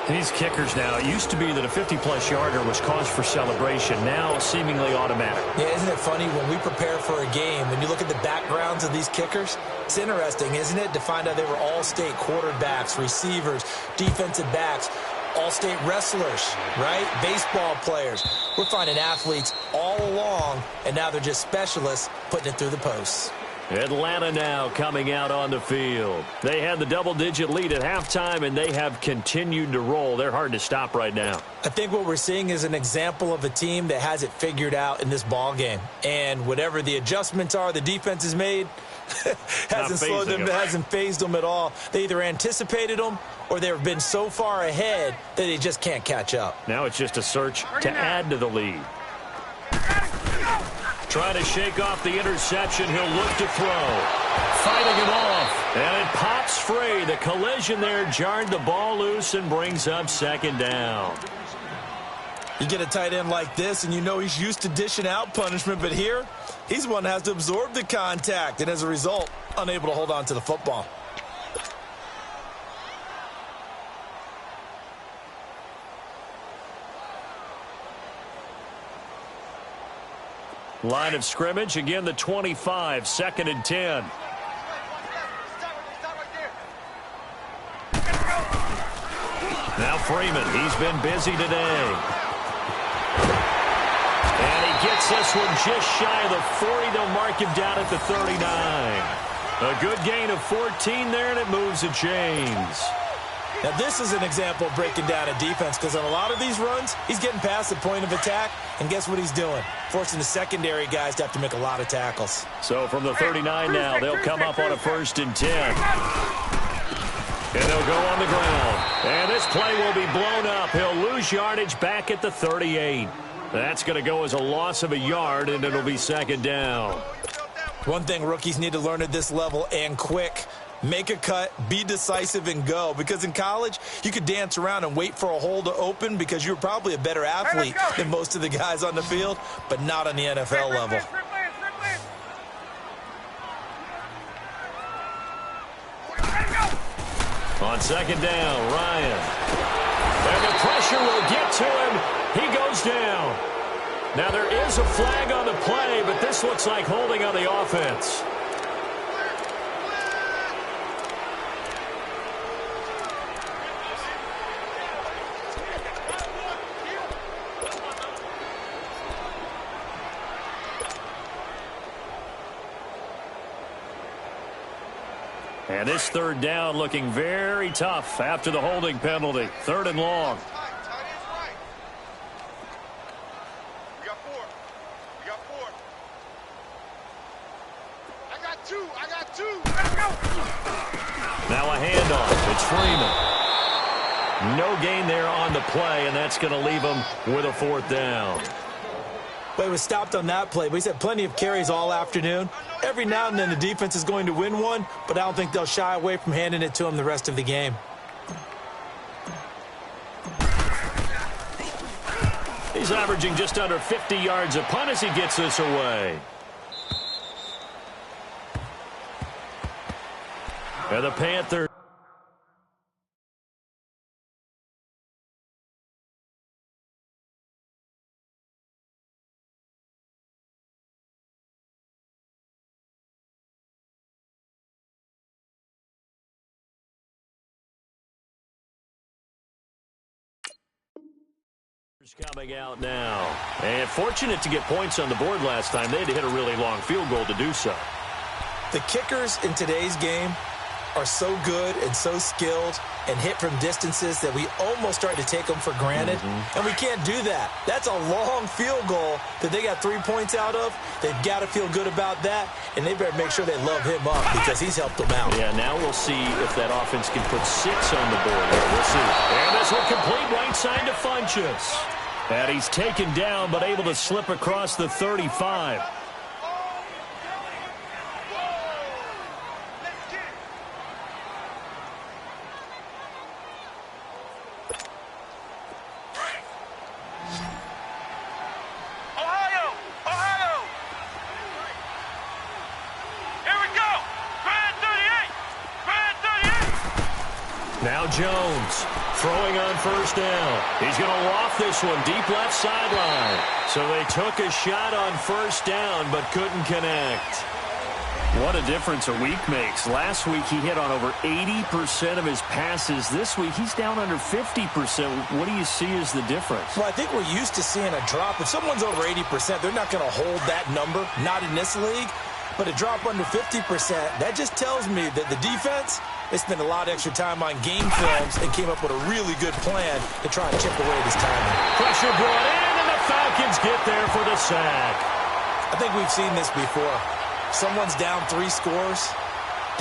These kickers now, it used to be that a 50-plus yarder was cause for celebration, now seemingly automatic. Yeah, isn't it funny when we prepare for a game, when you look at the backgrounds of these kickers, it's interesting, isn't it, to find out they were all-state quarterbacks, receivers, defensive backs, all-state wrestlers, right? Baseball players. We're finding athletes all along, and now they're just specialists putting it through the posts. Atlanta now coming out on the field. They had the double-digit lead at halftime, and they have continued to roll. They're hard to stop right now. I think what we're seeing is an example of a team that has it figured out in this ball game. And whatever the adjustments are the defense has made hasn't slowed them, hasn't phased them at all. They either anticipated them or they've been so far ahead that they just can't catch up. Now it's just a search to add to the lead. Trying to shake off the interception. He'll look to throw. Fighting him off. And it pops free. The collision there jarred the ball loose and brings up second down. You get a tight end like this, and you know he's used to dishing out punishment, but here, he's the one that has to absorb the contact, and as a result, unable to hold on to the football. Line of scrimmage, again the 25, 2nd and 10. Now Freeman, he's been busy today. And he gets this one just shy of the 40. They'll mark him down at the 39. A good gain of 14 there, and it moves the chains. Now, this is an example of breaking down a defense because on a lot of these runs, he's getting past the point of attack, and guess what he's doing? Forcing the secondary guys to have to make a lot of tackles. So from the 39 now, they'll come up on a 1st and 10. And they'll go on the ground. And this play will be blown up. He'll lose yardage back at the 38. That's going to go as a loss of a yard, and it'll be second down. One thing rookies need to learn at this level, and quick, make a cut, be decisive, and go. Because in college, you could dance around and wait for a hole to open because you're probably a better athlete than most of the guys on the field, but not on the NFL level. On second down, Ryan. pressure will get to him. He goes down. Now, there is a flag on the play, but this looks like holding on the offense. And this third down looking very tough after the holding penalty. 3rd and long. We got 4. We got 4. I got 2. I got 2. Let's go. Now a handoff. It's Freeman. No gain there on the play, and that's going to leave him with a 4th down. But he was stopped on that play. But he's had plenty of carries all afternoon. Every now and then the defense is going to win one, but I don't think they'll shy away from handing it to him the rest of the game. He's averaging just under 50 yards a punt as he gets this away. And the Panthers. Coming out now. And fortunate to get points on the board last time. They had to hit a really long field goal to do so. The kickers in today's game are so good and so skilled and hit from distances that we almost start to take them for granted. And we can't do that. That's a long field goal that they got 3 points out of. They've got to feel good about that, and they better make sure they love him up because he's helped them out. Yeah, now we'll see if that offense can put 6 on the board. We'll see. And this will complete right side to Funchess. And he's taken down but able to slip across the 35. Now Jones throwing on 1st down. He's going to loft this one deep left sideline. So they took a shot on 1st down but couldn't connect. What a difference a week makes. Last week he hit on over 80% of his passes. This week he's down under 50%. What do you see as the difference? Well, I think we're used to seeing a drop. If someone's over 80%, they're not going to hold that number, not in this league. But a drop under 50%, that just tells me that the defense, they spent a lot of extra time on game films and came up with a really good plan to try and chip away this timing. Pressure brought in, and the Falcons get there for the sack. I think we've seen this before. Someone's down 3 scores.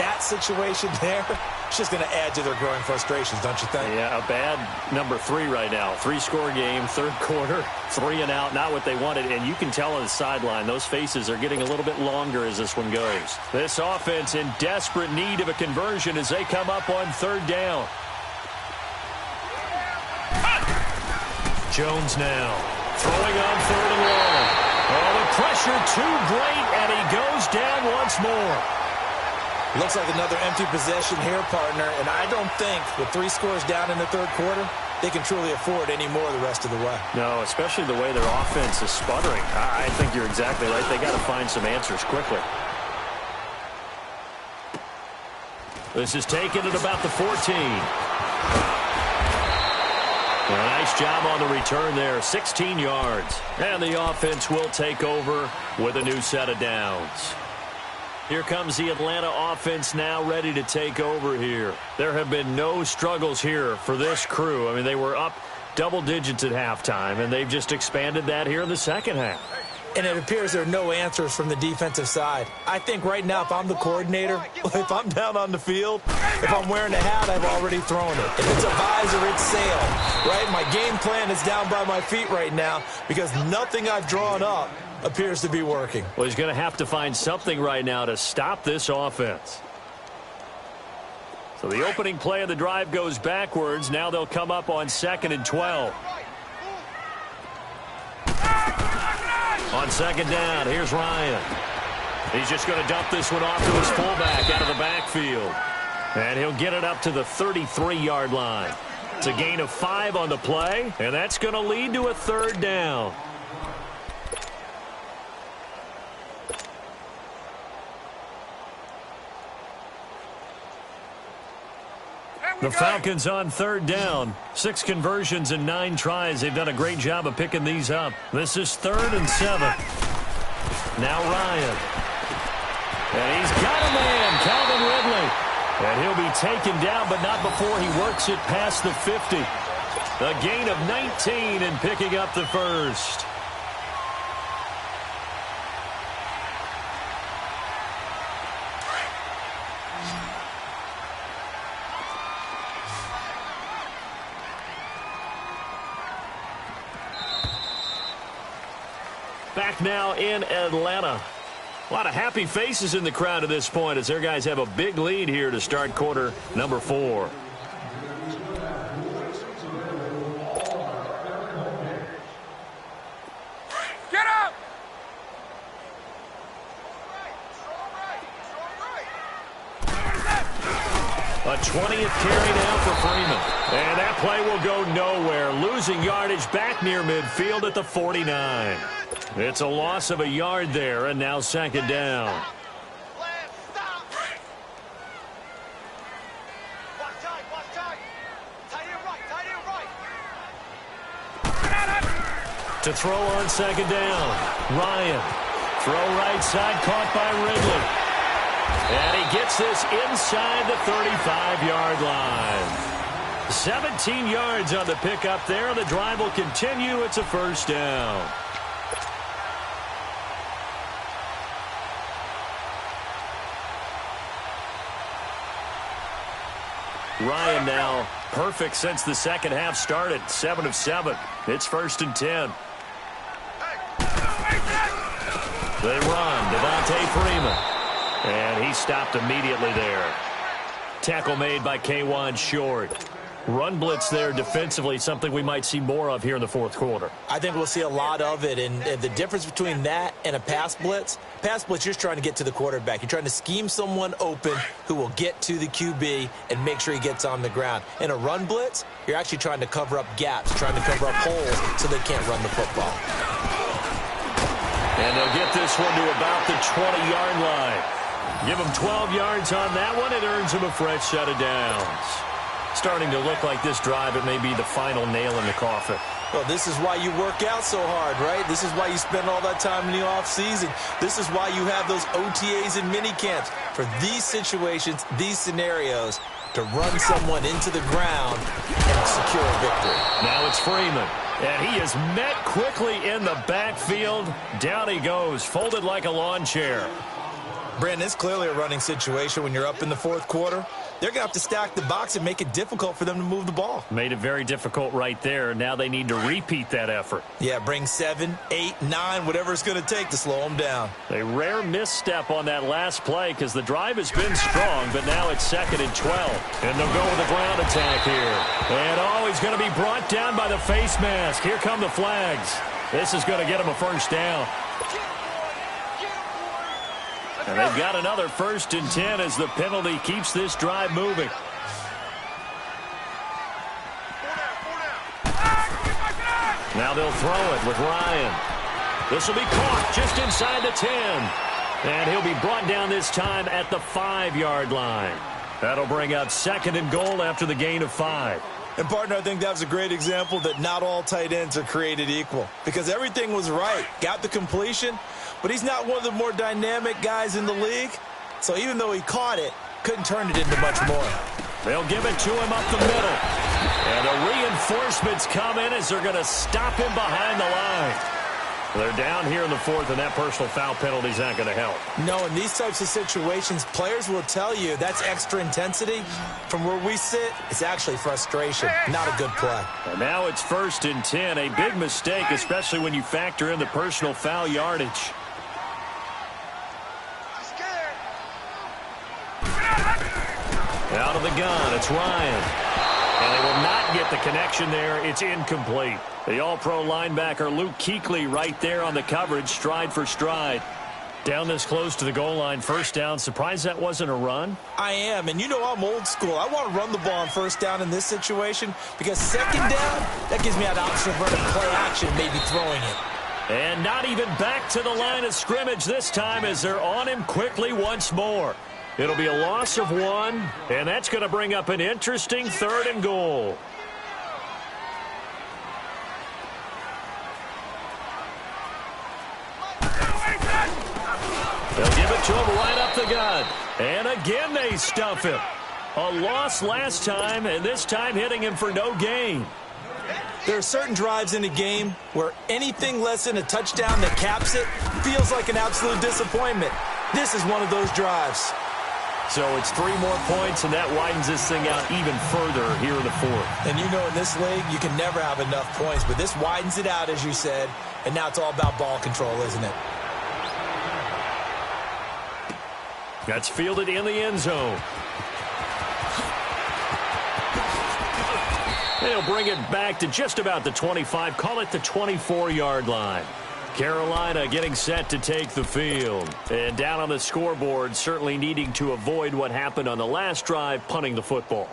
That situation there, it's just going to add to their growing frustrations, don't you think? Yeah, a bad number 3 right now. 3-score game, 3rd quarter, 3 and out, not what they wanted. And you can tell on the sideline, those faces are getting a little bit longer as this one goes. This offense in desperate need of a conversion as they come up on 3rd down. Jones now throwing on 3rd and long. Oh, the pressure too great, and he goes down once more. Looks like another empty possession here, partner, and I don't think with 3 scores down in the 3rd quarter, they can truly afford any more the rest of the way. No, especially the way their offense is sputtering. I think you're exactly right. They got to find some answers quickly. This is taken at about the 14. A nice job on the return there, 16 yards. And the offense will take over with a new set of downs. Here comes the Atlanta offense now ready to take over here. There have been no struggles here for this crew. I mean, they were up double digits at halftime, and they've just expanded that here in the 2nd half. And it appears there are no answers from the defensive side. I think right now, if I'm the coordinator, if I'm down on the field, if I'm wearing a hat, I've already thrown it. If it's a visor, it's sail, right? My game plan is down by my feet right now because nothing I've drawn up appears to be working. Well, he's going to have to find something right now to stop this offense. So the opening play of the drive goes backwards. Now they'll come up on 2nd and 12. On 2nd down, here's Ryan. He's just going to dump this one off to his fullback out of the backfield. And he'll get it up to the 33-yard line. It's a gain of 5 on the play, and that's going to lead to a third down. The Falcons on third down. 6 conversions and 9 tries. They've done a great job of picking these up. This is 3rd and 7. Now Ryan. And he's got a man, Calvin Ridley. And he'll be taken down, but not before he works it past the 50. A gain of 19 and picking up the first. Back now in Atlanta. A lot of happy faces in the crowd at this point as their guys have a big lead here to start quarter number 4. Get up! A 20th carry now for Freeman. And that play will go nowhere. Losing yardage back near midfield at the 49. It's a loss of a yard there, and now 2nd down. To throw on 2nd down. Ryan. Throw right side, caught by Ridley. And he gets this inside the 35-yard line. 17 yards on the pickup there. The drive will continue. It's a 1st down. Ryan now perfect since the second half started. 7 of 7. It's 1st and 10. They run. Devontae Freeman. And he stopped immediately there. Tackle made by K'Wan Short. Run blitz there defensively, something we might see more of here in the 4th quarter. I think we'll see a lot of it, and the difference between that and a pass blitz, you're just trying to get to the quarterback. You're trying to scheme someone open who will get to the QB and make sure he gets on the ground. In a run blitz, you're actually trying to cover up gaps, trying to cover up holes so they can't run the football. And they'll get this one to about the 20-yard line. Give them 12 yards on that one. It earns them a fresh set of downs. Starting to look like this drive, it may be the final nail in the coffin. Well, this is why you work out so hard, right? This is why you spend all that time in the offseason. This is why you have those OTAs and mini camps. For these situations, these scenarios, to run someone into the ground and secure a victory. Now it's Freeman. And he is met quickly in the backfield. Down he goes, folded like a lawn chair. Brandon, it's clearly a running situation when you're up in the 4th quarter. They're going to have to stack the box and make it difficult for them to move the ball. Made it very difficult right there. Now they need to repeat that effort. Yeah, bring 7, 8, 9, whatever it's going to take to slow them down. A rare misstep on that last play because the drive has been strong, but now it's 2nd and 12. And they'll go with a ground attack here. And he's going to be brought down by the face mask. Here come the flags. This is going to get him a 1st down. And they've got another 1st and 10 as the penalty keeps this drive moving. Now they'll throw it with Ryan. This will be caught just inside the 10. And he'll be brought down this time at the 5-yard line. That'll bring up 2nd and goal after the gain of 5. And, partner, I think that was a great example that not all tight ends are created equal. Because everything was right. Got the completion, but he's not one of the more dynamic guys in the league. So even though he caught it, couldn't turn it into much more. They'll give it to him up the middle. And the reinforcements come in as they're going to stop him behind the line. They're down here in the 4th, and that personal foul penalty is not going to help. No, in these types of situations, players will tell you that's extra intensity. From where we sit, it's actually frustration, not a good play. And now it's 1st and 10, a big mistake, especially when you factor in the personal foul yardage. Out of the gun, it's Ryan. And they will not get the connection there. It's incomplete. The all-pro linebacker Luke Kuechly right there on the coverage, stride for stride. Down this close to the goal line, first down. Surprised that wasn't a run? I am, and you know I'm old school. I want to run the ball on first down in this situation because second down, that gives me an option of running play action, maybe throwing it. And not even back to the line of scrimmage this time as they're on him quickly once more. It'll be a loss of 1, and that's going to bring up an interesting 3rd and goal. They'll give it to him right up the gut. And again they stuff him. A loss last time, and this time hitting him for no gain. There are certain drives in a game where anything less than a touchdown that caps it feels like an absolute disappointment. This is one of those drives. So it's 3 more points, and that widens this thing out even further here in the 4th. And you know in this league, you can never have enough points, but this widens it out, as you said, and now it's all about ball control, isn't it? That's fielded in the end zone. They'll bring it back to just about the 25, call it the 24-yard line. Carolina getting set to take the field. And down on the scoreboard, certainly needing to avoid what happened on the last drive, punting the football.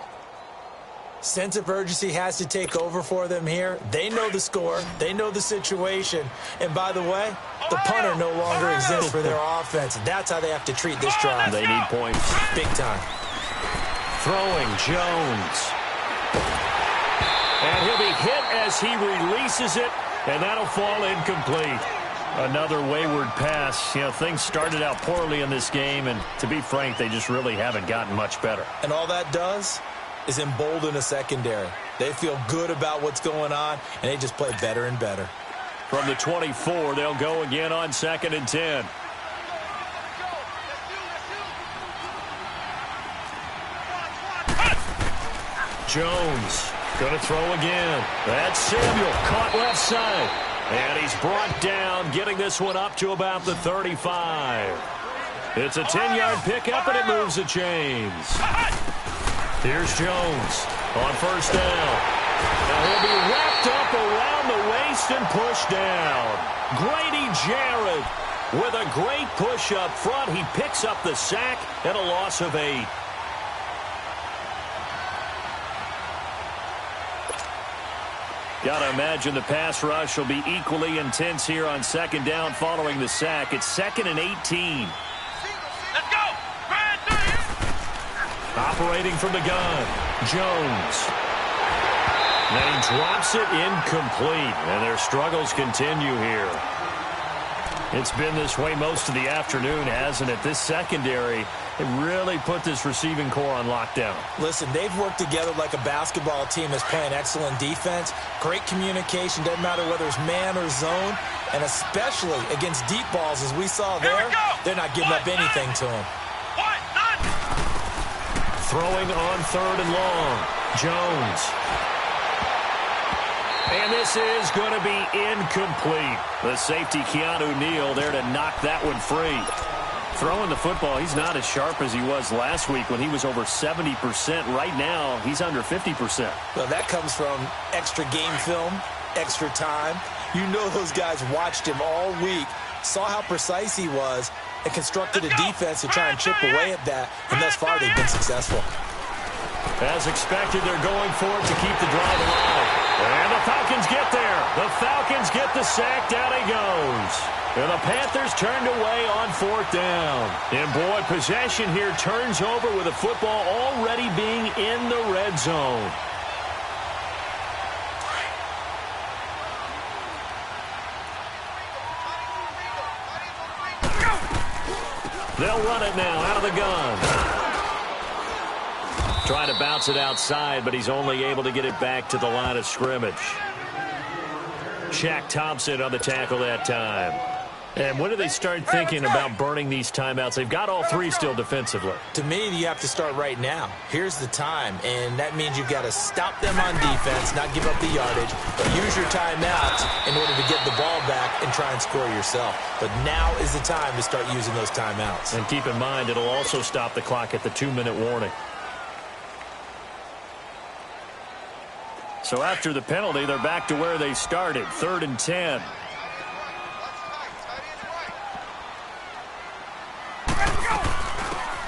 Sense of urgency has to take over for them here. They know the score. They know the situation. And by the way, the punter no longer exists for their offense. That's how they have to treat this drive. They need points. Big time. Throwing Jones. And he'll be hit as he releases it, and that'll fall incomplete. Another wayward pass. You know, things started out poorly in this game, and to be frank, they just really haven't gotten much better. And all that does is embolden a secondary. They feel good about what's going on, and they just play better and better. From the 24, they'll go again on 2nd and 10. Jones going to throw again. That's Samuel, caught left side. And he's brought down, getting this one up to about the 35. It's a 10-yard pickup, and it moves the chains. Here's Jones on first down. Now he'll be wrapped up around the waist and pushed down. Grady Jarrett with a great push up front. He picks up the sack and a loss of 8. Got to imagine the pass rush will be equally intense here on 2nd down following the sack. It's 2nd and 18. Let's go! Operating from the gun, Jones. And he drops it incomplete, and their struggles continue here. It's been this way most of the afternoon, hasn't it? This secondary, it really put this receiving core on lockdown. Listen, they've worked together like a basketball team that's playing excellent defense. Great communication, doesn't matter whether it's man or zone, and especially against deep balls as we saw there, they're not giving up anything to them. Throwing on 3rd and long, Jones. And this is going to be incomplete. The safety, Keanu Neal, there to knock that one free. Throwing the football, he's not as sharp as he was last week when he was over 70%. Right now, he's under 50%. Well, that comes from extra game film, extra time. You know those guys watched him all week, saw how precise he was, and constructed a defense to try and chip away at that, and thus far they've been successful. As expected, they're going for it to keep the drive alive. And the Falcons get there. The Falcons get the sack. Down he goes. And the Panthers turned away on 4th down. And boy, possession here turns over with the football already being in the red zone. They'll run it now out of the gun. Trying to bounce it outside, but he's only able to get it back to the line of scrimmage. Shaq Thompson on the tackle that time. And when do they start thinking about burning these timeouts? They've got all 3 still defensively. To me, you have to start right now. Here's the time, and that means you've got to stop them on defense, not give up the yardage, but use your timeouts in order to get the ball back and try and score yourself. But now is the time to start using those timeouts. And keep in mind, it'll also stop the clock at the 2-minute warning. So after the penalty, they're back to where they started, 3rd and 10.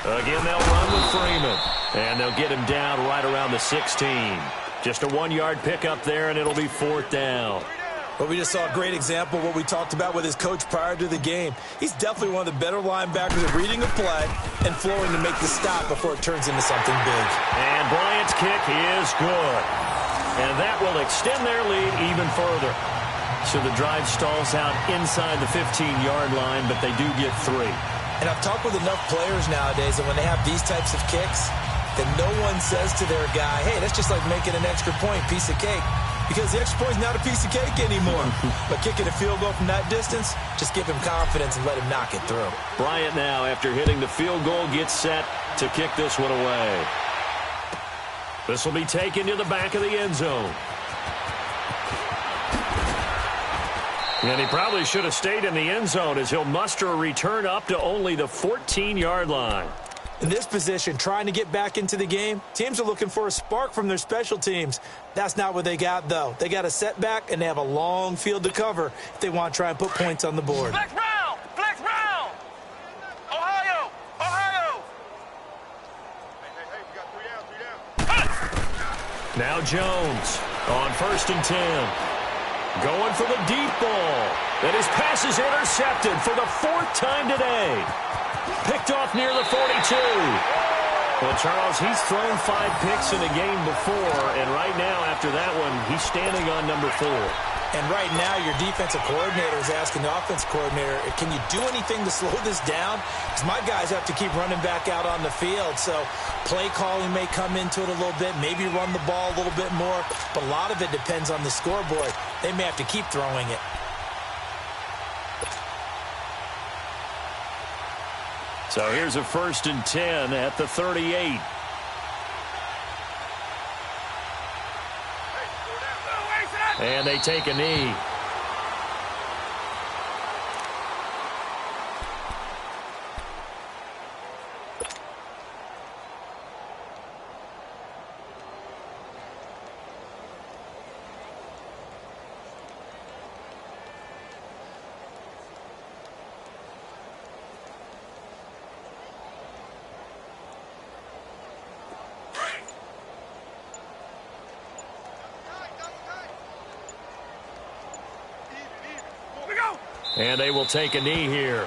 Again, they'll run with Freeman. And they'll get him down right around the 16. Just a 1-yard pickup there, and it'll be 4th down. Well, we just saw a great example of what we talked about with his coach prior to the game. He's definitely one of the better linebackers at reading a play and flowing to make the stop before it turns into something big. And Bryant's kick is good. And that will extend their lead even further. So the drive stalls out inside the 15-yard line, but they do get 3. And I've talked with enough players nowadays that when they have these types of kicks, that no one says to their guy, hey, that's just like making an extra point, piece of cake. Because the extra point is not a piece of cake anymore. But kicking a field goal from that distance, just give him confidence and let him knock it through. Bryant now, after hitting the field goal, gets set to kick this one away. This will be taken to the back of the end zone. And he probably should have stayed in the end zone as he'll muster a return up to only the 14-yard line. In this position, trying to get back into the game, teams are looking for a spark from their special teams. That's not what they got, though. They got a setback, and they have a long field to cover if they want to try and put points on the board. Flex round! Flex round! Ohio! Ohio! Hey, we got 3 down. Now Jones on 1st and 10. Going for the deep ball. And his pass is intercepted for the 4th time today. Picked off near the 42. Well, Charles, he's thrown 5 picks in a game before, and right now, after that one, he's standing on number 4. And right now, your defensive coordinator is asking the offense coordinator, can you do anything to slow this down? Because my guys have to keep running back out on the field. So play calling may come into it a little bit, maybe run the ball a little bit more. But a lot of it depends on the scoreboard. They may have to keep throwing it. So here's a 1st and 10 at the 38. And they take a knee. And they will take a knee here.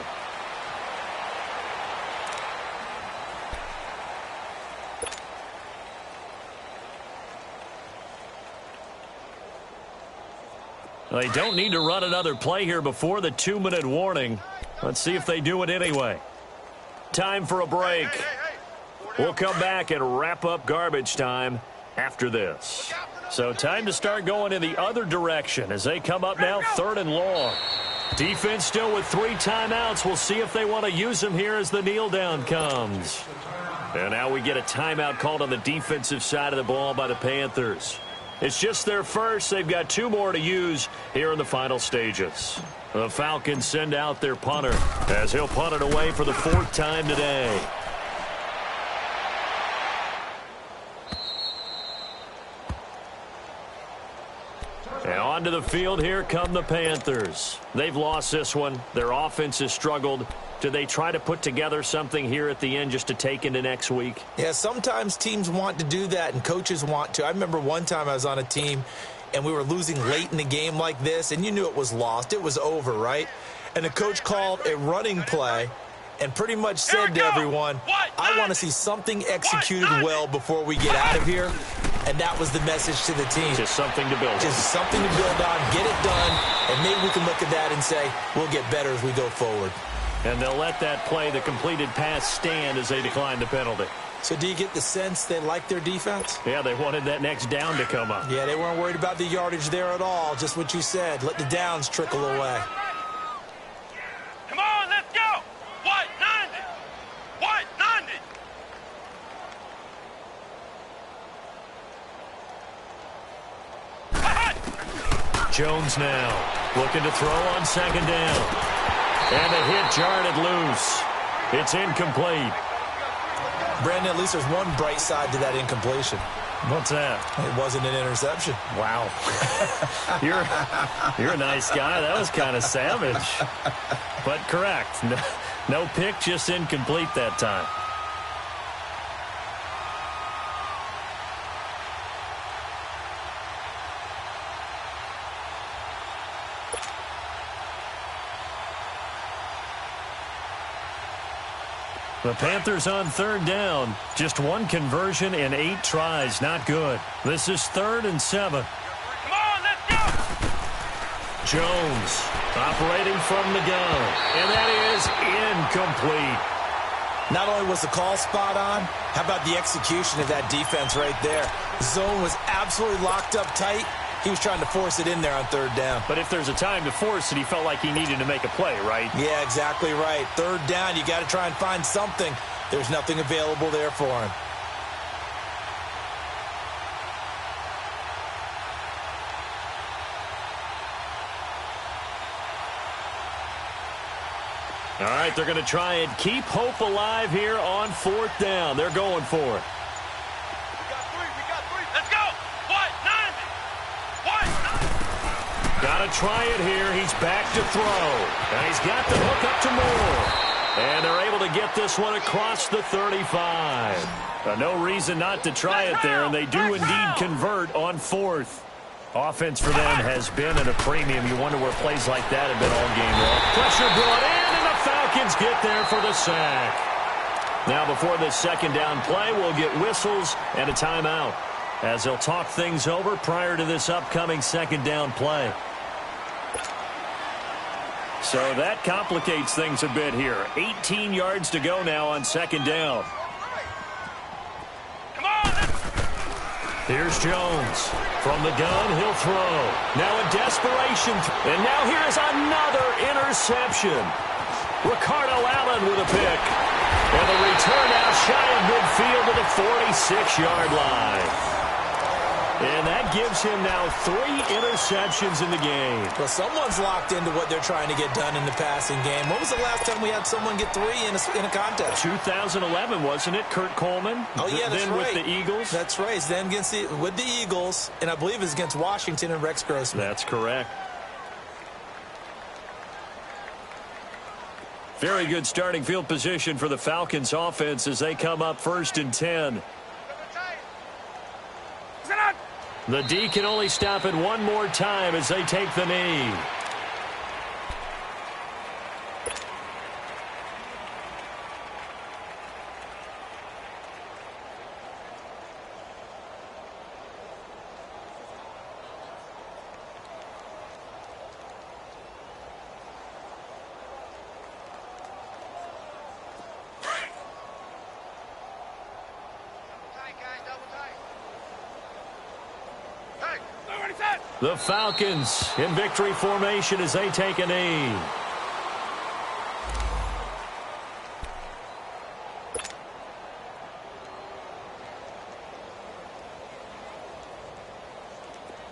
They don't need to run another play here before the 2-minute warning. Let's see if they do it anyway. Time for a break. We'll come back and wrap up garbage time after this. So time to start going in the other direction as they come up now 3rd and long. Defense still with 3 timeouts. We'll see if they want to use them here as the kneel down comes. And now we get a timeout called on the defensive side of the ball by the Panthers. It's just their first. They've got 2 more to use here in the final stages. The Falcons send out their punter as he'll punt it away for the 4th time today. And onto the field, here come the Panthers. They've lost this one. Their offense has struggled. Do they try to put together something here at the end just to take into next week? Yeah, sometimes teams want to do that and coaches want to. I remember one time I was on a team and we were losing late in the game like this, and you knew it was lost. It was over, right? And the coach called a running play and pretty much said to everyone, I want to see something executed well before we get out of here. And that was the message to the team. Just something to build on. Just something to build on, get it done, and maybe we can look at that and say, we'll get better as we go forward. And they'll let that play, the completed pass, stand as they decline the penalty. So do you get the sense they like their defense? Yeah, they wanted that next down to come up. Yeah, they weren't worried about the yardage there at all. Just what you said. Let the downs trickle away. Come on, let's go! White 90! White 90! Jones now looking to throw on 2nd down. And the hit jarred it loose. It's incomplete. Brandon, at least there's one bright side to that incompletion. What's that? It wasn't an interception. Wow. You're a nice guy. That was kind of savage. But correct. No pick, just incomplete that time. The Panthers on third down. Just one conversion in 8 tries. Not good. This is 3rd and 7. Come on, let's go! Jones operating from the gun. And that is incomplete. Not only was the call spot on, how about the execution of that defense right there? Zone was absolutely locked up tight. He was trying to force it in there on 3rd down. But if there's a time to force it, he felt like he needed to make a play, right? Yeah, exactly right. 3rd down, you got to try and find something. There's nothing available there for him. All right, they're going to try and keep hope alive here on 4th down. They're going for it. We got three. Let's go! What? 9! Got to try it here. He's back to throw. And he's got the hook up to Moore. And they're able to get this one across the 35. No reason not to try it there, and they do indeed convert on 4th. Offense for them has been at a premium. You wonder where plays like that have been all game long. Pressure brought in, and the Falcons get there for the sack. Now before this 2nd down play, we'll get whistles and a timeout, as they'll talk things over prior to this upcoming 2nd down play. So that complicates things a bit here. 18 yards to go now on 2nd down. Come on! Here's Jones. From the gun, he'll throw. Now a desperation. And now here's another interception. Ricardo Allen with a pick. And the return out shy of midfield to the 46-yard line. And that gives him now 3 interceptions in the game. Well, someone's locked into what they're trying to get done in the passing game. When was the last time we had someone get 3 in a contest? 2011, wasn't it? Kurt Coleman? Oh, yeah, that's then right. With the Eagles? That's right. Then with the Eagles, and I believe it's against Washington and Rex Grossman. That's correct. Very good starting field position for the Falcons offense as they come up 1st and 10. The D can only stop it one more time as they take the knee. The Falcons in victory formation as they take a knee.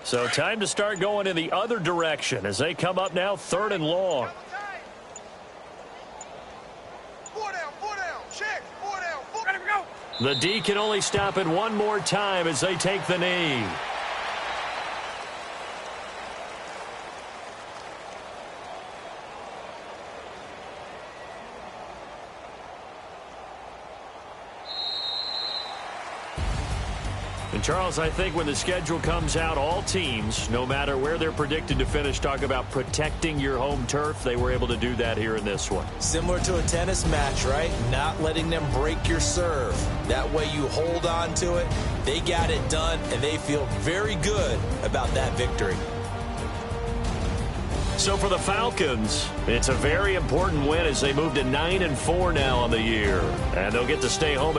So time to start going in the other direction as they come up now 3rd and long. 4 down, check, 4 down, ready to go. The D can only stop it one more time as they take the knee. And Charles, I think when the schedule comes out, all teams, no matter where they're predicted to finish, talk about protecting your home turf. They were able to do that here in this one. Similar to a tennis match, right? Not letting them break your serve. That way you hold on to it. They got it done, and they feel very good about that victory. So for the Falcons, it's a very important win as they move to 9-4 now on the year. And they'll get to stay home.